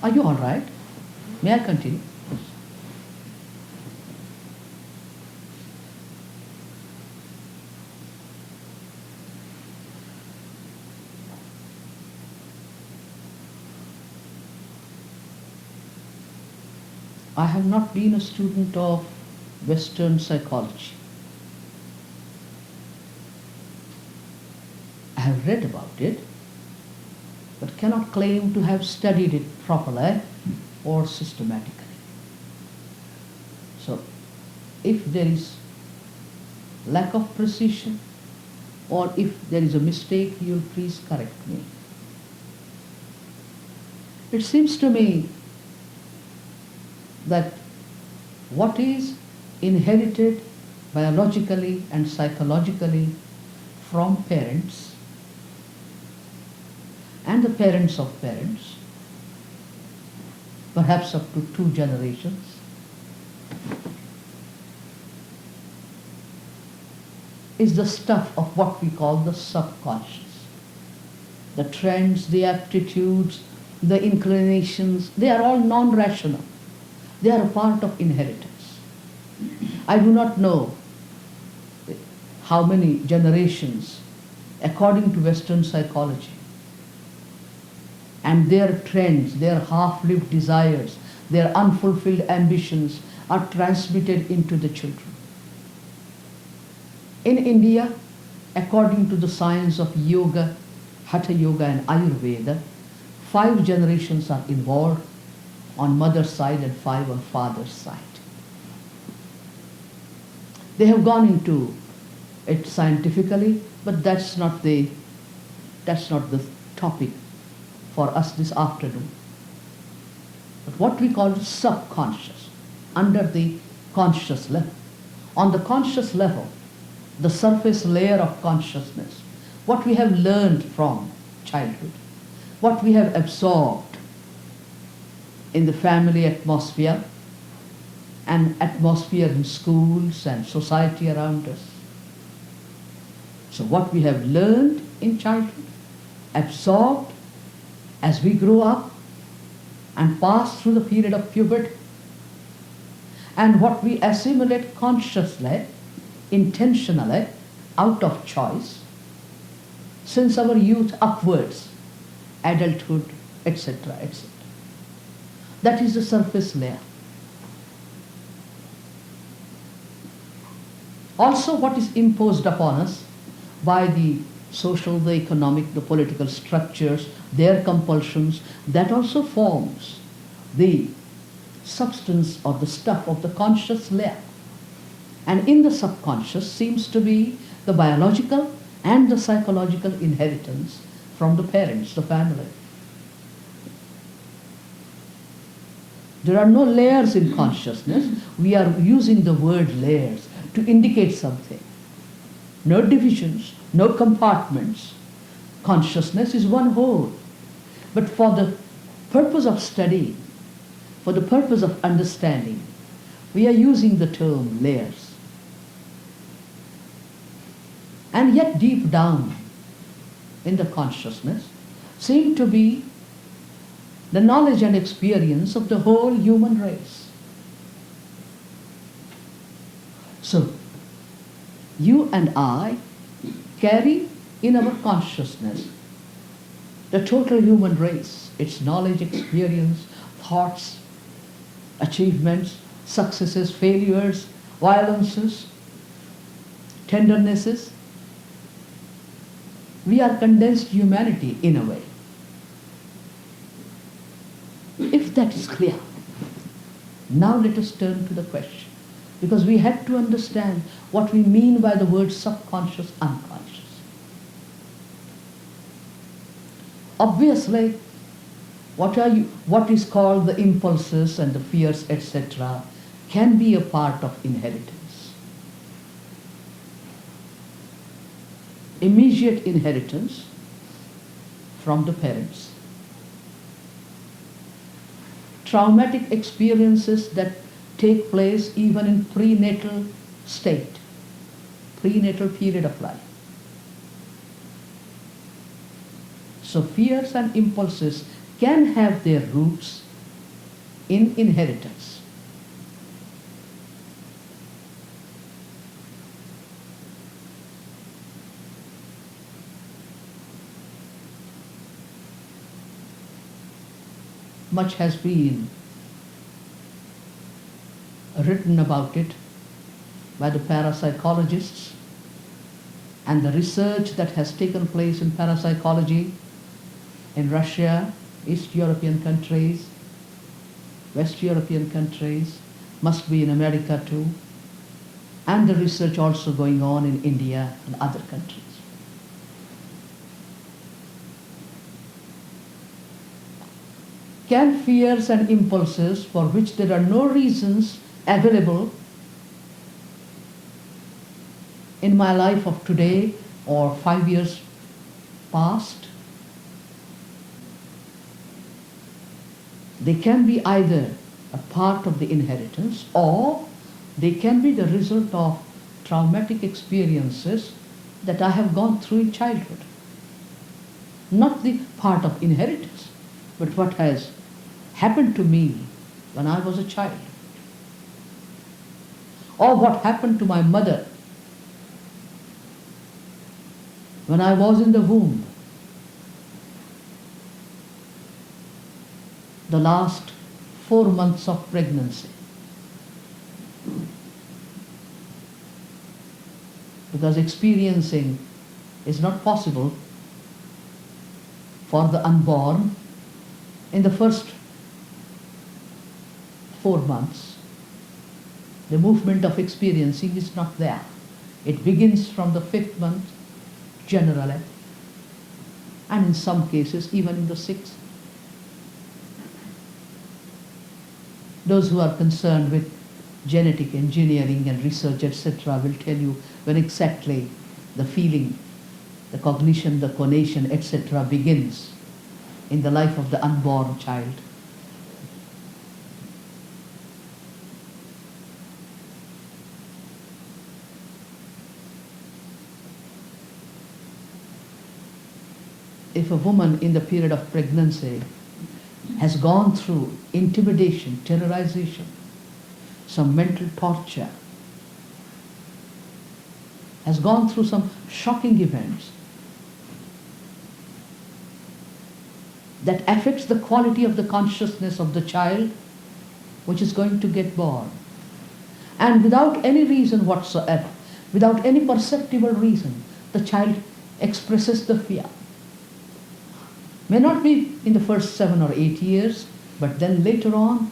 Are you all right? May I continue? I have not been a student of Western psychology. I have read about it, but cannot claim to have studied it properly or systematically. So, if there is lack of precision or if there is a mistake, you will please correct me. It seems to me that what is inherited biologically and psychologically from parents and the parents of parents, perhaps up to 2 generations, is the stuff of what we call the subconscious. The trends, the aptitudes, the inclinations, they are all non-rational. They are a part of inheritance. I do not know how many generations, according to Western psychology, and their trends, their half-lived desires, their unfulfilled ambitions are transmitted into the children. In India, according to the science of yoga, hatha yoga and Ayurveda, 5 generations are involved on mother's side and 5 on father's side. They have gone into it scientifically, but that's not the topic for us this afternoon. But what we call subconscious, under the conscious level. On the conscious level, the surface layer of consciousness, what we have learned from childhood, what we have absorbed in the family atmosphere and atmosphere in schools and society around us. So what we have learned in childhood, absorbed as we grow up and pass through the period of puberty, and what we assimilate consciously, intentionally, out of choice, since our youth upwards, adulthood, etc., etc. That is the surface layer. Also, what is imposed upon us by the social, the economic, the political structures, their compulsions, that also forms the substance or the stuff of the conscious layer. And in the subconscious seems to be the biological and the psychological inheritance from the parents, the family. There are no layers in consciousness. We are using the word layers to indicate something. No divisions, no compartments. Consciousness is one whole. But for the purpose of study, for the purpose of understanding, we are using the term layers. And yet deep down in the consciousness seem to be the knowledge and experience of the whole human race. So, you and I carry in our consciousness the total human race, its knowledge, experience, thoughts, achievements, successes, failures, violences, tendernesses. We are condensed humanity in a way. If that is clear, now let us turn to the question. Because we had to understand what we mean by the word subconscious, unconscious. Obviously, what is called the impulses and the fears, etc., can be a part of inheritance. Immediate inheritance from the parents. Traumatic experiences that take place even in prenatal state, prenatal period of life. So fears and impulses can have their roots in inheritance. Much has been written about it by the parapsychologists, and the research that has taken place in parapsychology in Russia, East European countries, West European countries, must be in America too, and the research also going on in India and other countries. Can fears and impulses for which there are no reasons available in my life of today or 5 years past, they can be either a part of the inheritance or they can be the result of traumatic experiences that I have gone through in childhood. Not the part of inheritance, but what has happened to me when I was a child. Or what happened to my mother when I was in the womb. The last 4 months of pregnancy. Because experiencing is not possible for the unborn in the first 4 months. The movement of experiencing is not there. It begins from the 5th month, generally, and in some cases even in the 6th. Those who are concerned with genetic engineering and research, etc., will tell you when exactly the feeling, the cognition, the conation, etc., begins in the life of the unborn child. If a woman in the period of pregnancy has gone through intimidation, terrorization, some mental torture, has gone through some shocking events that affects the quality of the consciousness of the child which is going to get born. And without any reason whatsoever, without any perceptible reason, the child expresses the fear. May not be in the first 7 or 8 years, but then later on,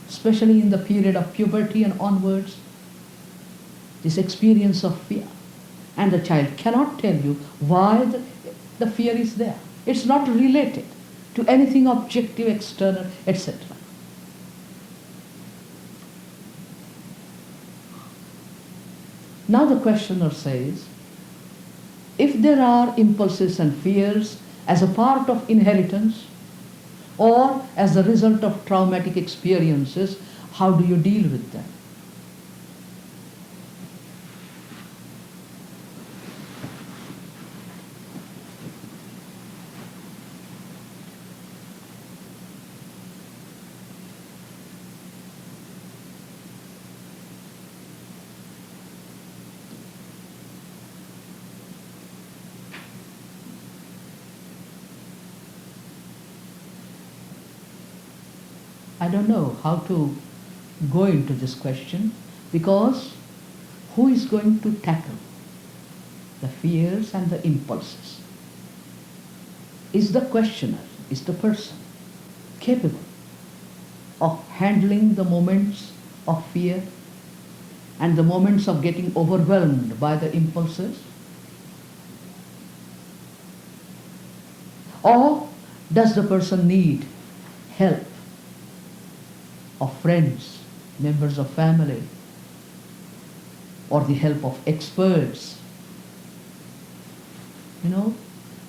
especially in the period of puberty and onwards, this experience of fear. And the child cannot tell you why the fear is there. It's not related to anything objective, external, etc. Now the questioner says, if there are impulses and fears as a part of inheritance or as a result of traumatic experiences, how do you deal with them? I don't know how to go into this question, because who is going to tackle the fears and the impulses? Is the questioner, is the person capable of handling the moments of fear and the moments of getting overwhelmed by the impulses? Or does the person need help of friends, members of family, or the help of experts? You know,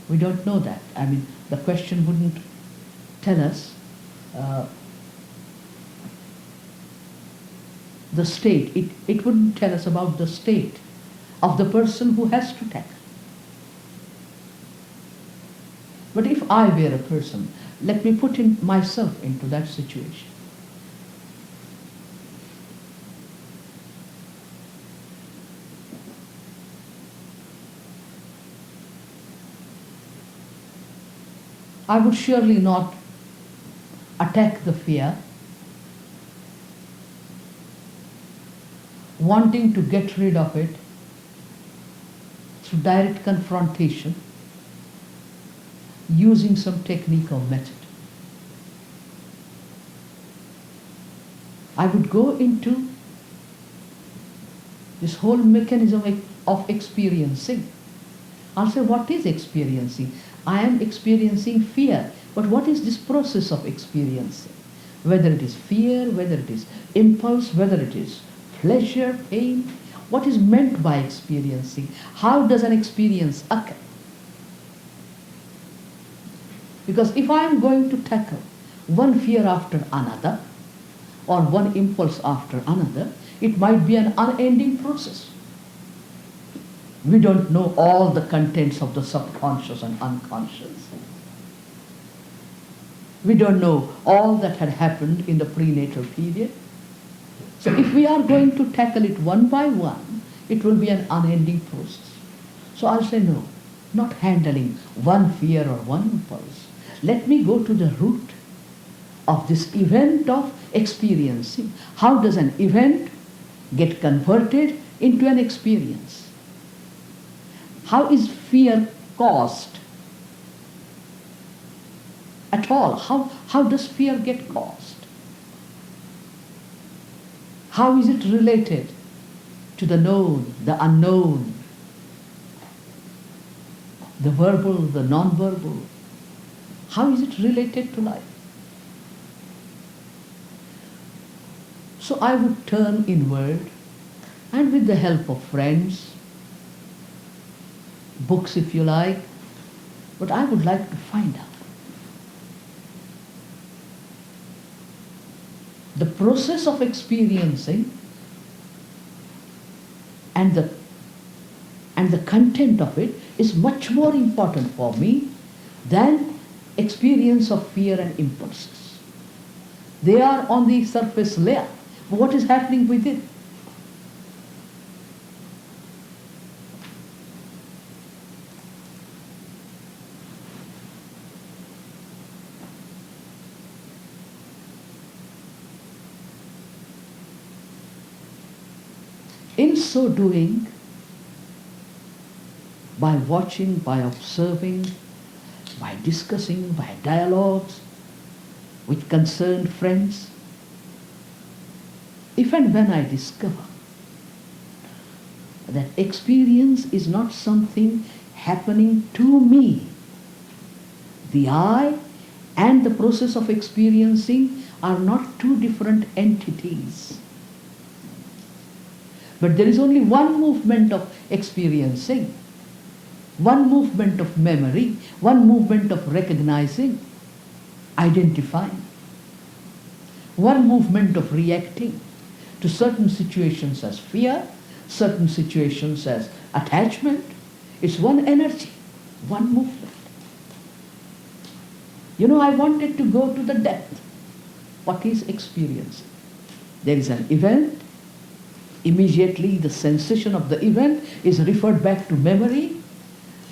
we don't know that. I mean, the question wouldn't tell us the state. It wouldn't tell us about the state of the person who has to tackle. But if I were a person, let me put myself into that situation. I would surely not attack the fear, wanting to get rid of it through direct confrontation, using some technique or method. I would go into this whole mechanism of experiencing. I'll say, what is experiencing? I am experiencing fear, but what is this process of experiencing? Whether it is fear, whether it is impulse, whether it is pleasure, pain, what is meant by experiencing? How does an experience occur? Because if I am going to tackle one fear after another, or one impulse after another, it might be an unending process. We don't know all the contents of the subconscious and unconscious. We don't know all that had happened in the prenatal period. So if we are going to tackle it one by one, it will be an unending process. So I'll say no, not handling one fear or one impulse. Let me go to the root of this event of experiencing. How does an event get converted into an experience? How is fear caused at all? How does fear get caused? How is it related to the known, the unknown, the verbal, the non-verbal? How is it related to life? So I would turn inward, and with the help of friends, books if you like, but I would like to find out the process of experiencing and the content of it is much more important for me than experience of fear and impulses. They are on the surface layer. But what is happening within? In so doing, by watching, by observing, by discussing, by dialogues with concerned friends, if and when I discover that experience is not something happening to me, the I and the process of experiencing are not two different entities. But there is only one movement of experiencing, one movement of memory, one movement of recognizing, identifying, one movement of reacting to certain situations as fear, certain situations as attachment. It's one energy, one movement. You know, I wanted to go to the depth. What is experiencing? There is an event. Immediately the sensation of the event is referred back to memory,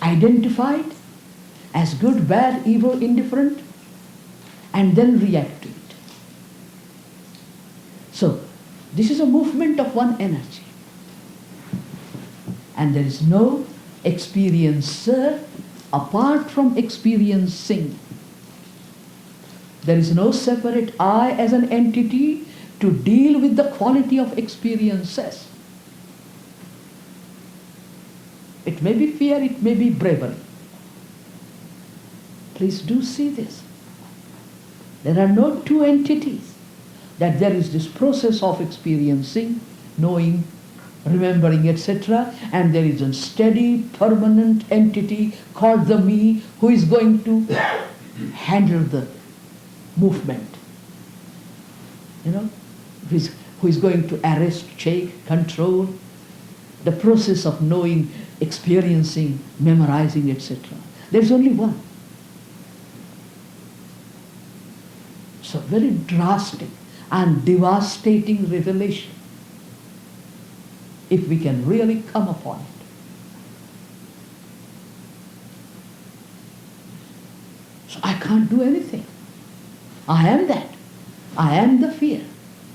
identified as good, bad, evil, indifferent, and then react to it. So, this is a movement of one energy. And there is no experiencer apart from experiencing. There is no separate I as an entity to deal with the quality of experiences. It may be fear, it may be bravery. Please do see this. There are no two entities. That there is this process of experiencing, knowing, remembering, etc. And there is a steady, permanent entity called the me who is going to handle the movement. You know, who is going to arrest, check, control the process of knowing, experiencing, memorizing, etc. There is only one. So very drastic and devastating revelation if we can really come upon it. So I can't do anything. I am that. I am the fear.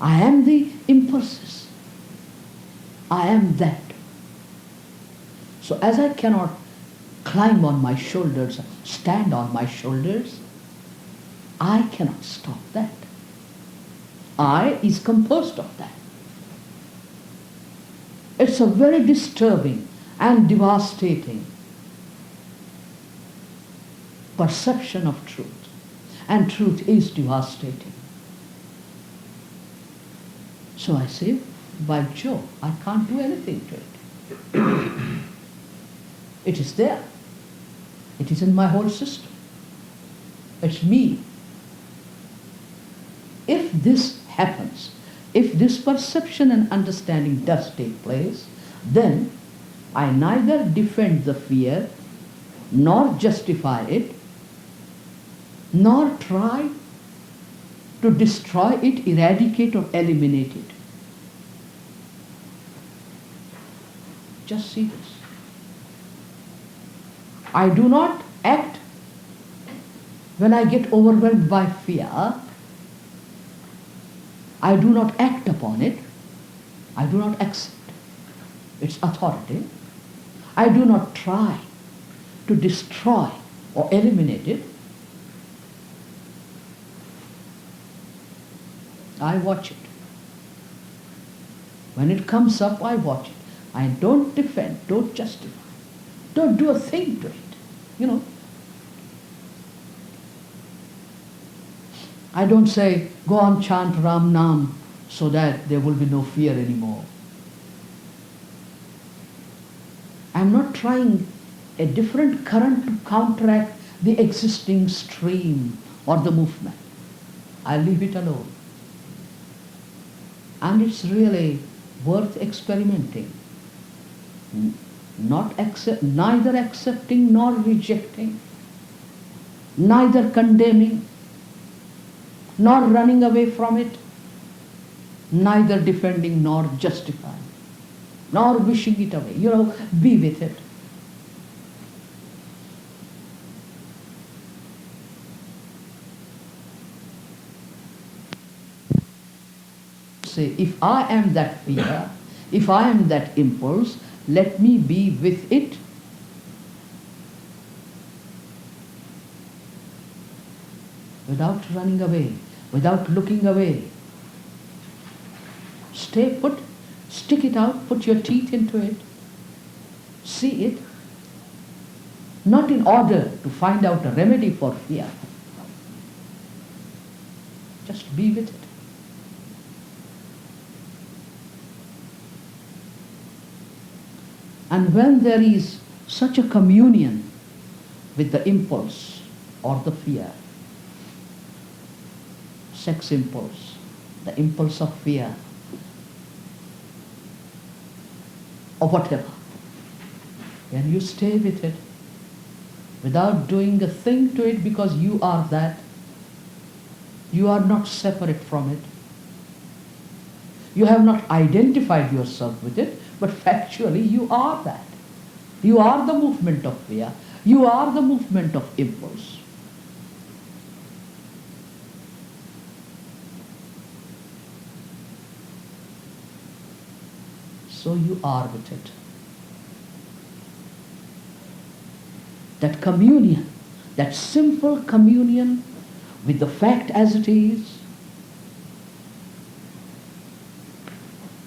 I am the impulses. I am that. So as I cannot climb on my shoulders, stand on my shoulders, I cannot stop that. I is composed of that. It's a very disturbing and devastating perception of truth. And truth is devastating. So I say, by Jove, I can't do anything to it. It is there. It is in my whole system. It's me. If this happens, if this perception and understanding does take place, then I neither defend the fear, nor justify it, nor try to destroy it, eradicate or eliminate it. Just see this. I do not act when I get overwhelmed by fear. I do not act upon it. I do not accept its authority. I do not try to destroy or eliminate it. I watch it. When it comes up, I watch it. I don't defend, don't justify, don't do a thing to it. You know, I don't say, go on, chant Ram Nam so that there will be no fear anymore. I'm not trying a different current to counteract the existing stream or the movement. I leave it alone. And it's really worth experimenting. Neither accepting nor rejecting, neither condemning nor running away from it, neither defending nor justifying, nor wishing it away. You know, be with it. Say, if I am that fear, if I am that impulse, let me be with it. Without running away, without looking away. Stay put, stick it out, put your teeth into it, see it, not in order to find out a remedy for fear. Just be with it. And when there is such a communion with the impulse or the fear, sex impulse, the impulse of fear, or whatever, then you stay with it without doing a thing to it, because you are that. You are not separate from it. You have not identified yourself with it, but factually you are that. You are the movement of fear. You are the movement of impulse. so you are with it. That communion, that simple communion with the fact as it is,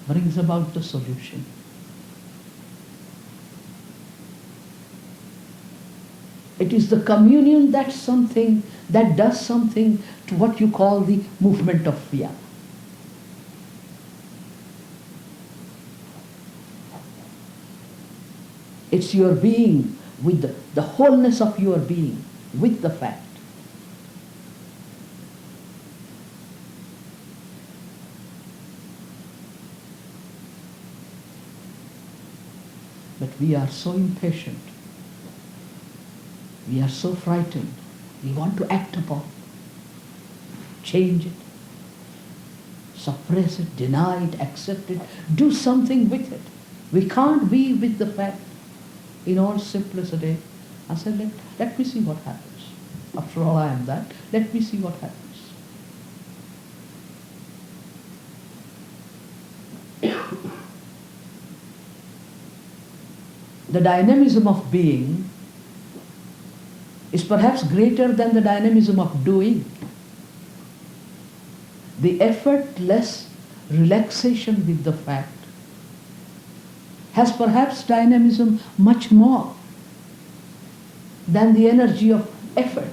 brings about the solution. It is the communion that does something to what you call the movement of Vimala. It's your being with the wholeness of your being with the fact. But we are so impatient. We are so frightened. We want to act upon, change it, suppress it, deny it, accept it, do something with it. We can't be with the fact in all simplicity. I said, let me see what happens. After all, I am that. Let me see what happens. The dynamism of being is perhaps greater than the dynamism of doing. The effortless relaxation with the fact has perhaps dynamism much more than the energy of effort.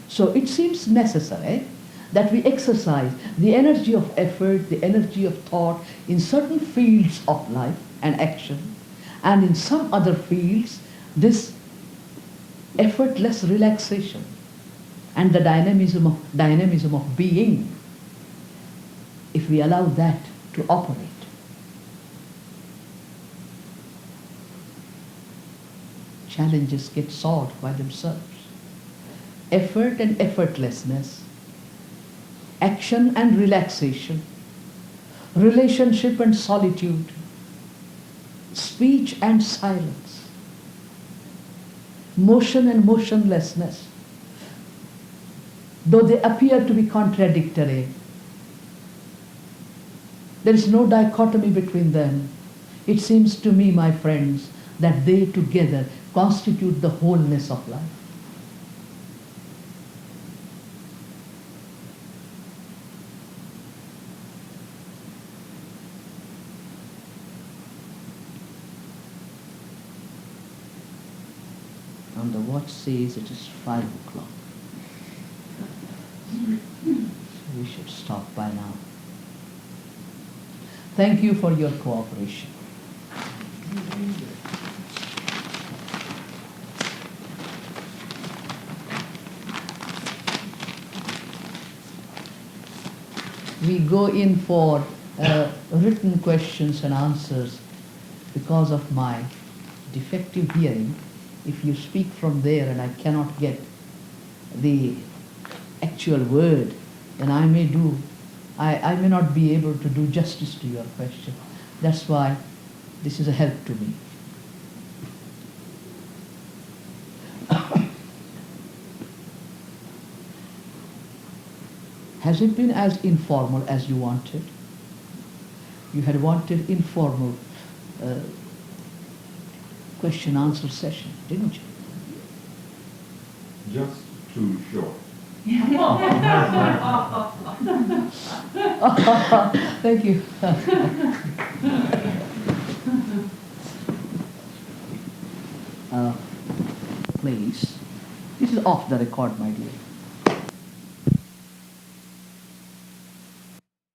So it seems necessary that we exercise the energy of effort, the energy of thought in certain fields of life and action, and in some other fields, this effortless relaxation and the dynamism of being, if we allow that to operate, challenges get solved by themselves. Effort and effortlessness, action and relaxation, relationship and solitude, speech and silence, motion and motionlessness, though they appear to be contradictory, there is no dichotomy between them. It seems to me, my friends, that they together constitute the wholeness of life. And the watch says it is 5 o'clock. So we should stop by now. Thank you for your cooperation. We go in for written questions and answers because of my defective hearing. If you speak from there and I cannot get the actual word, then I may not be able to do justice to your question. That's why this is a help to me. Has it been as informal as you wanted? You had wanted informal question-answer session, didn't you? Just too short. Thank you. Please, this is off the record, my dear.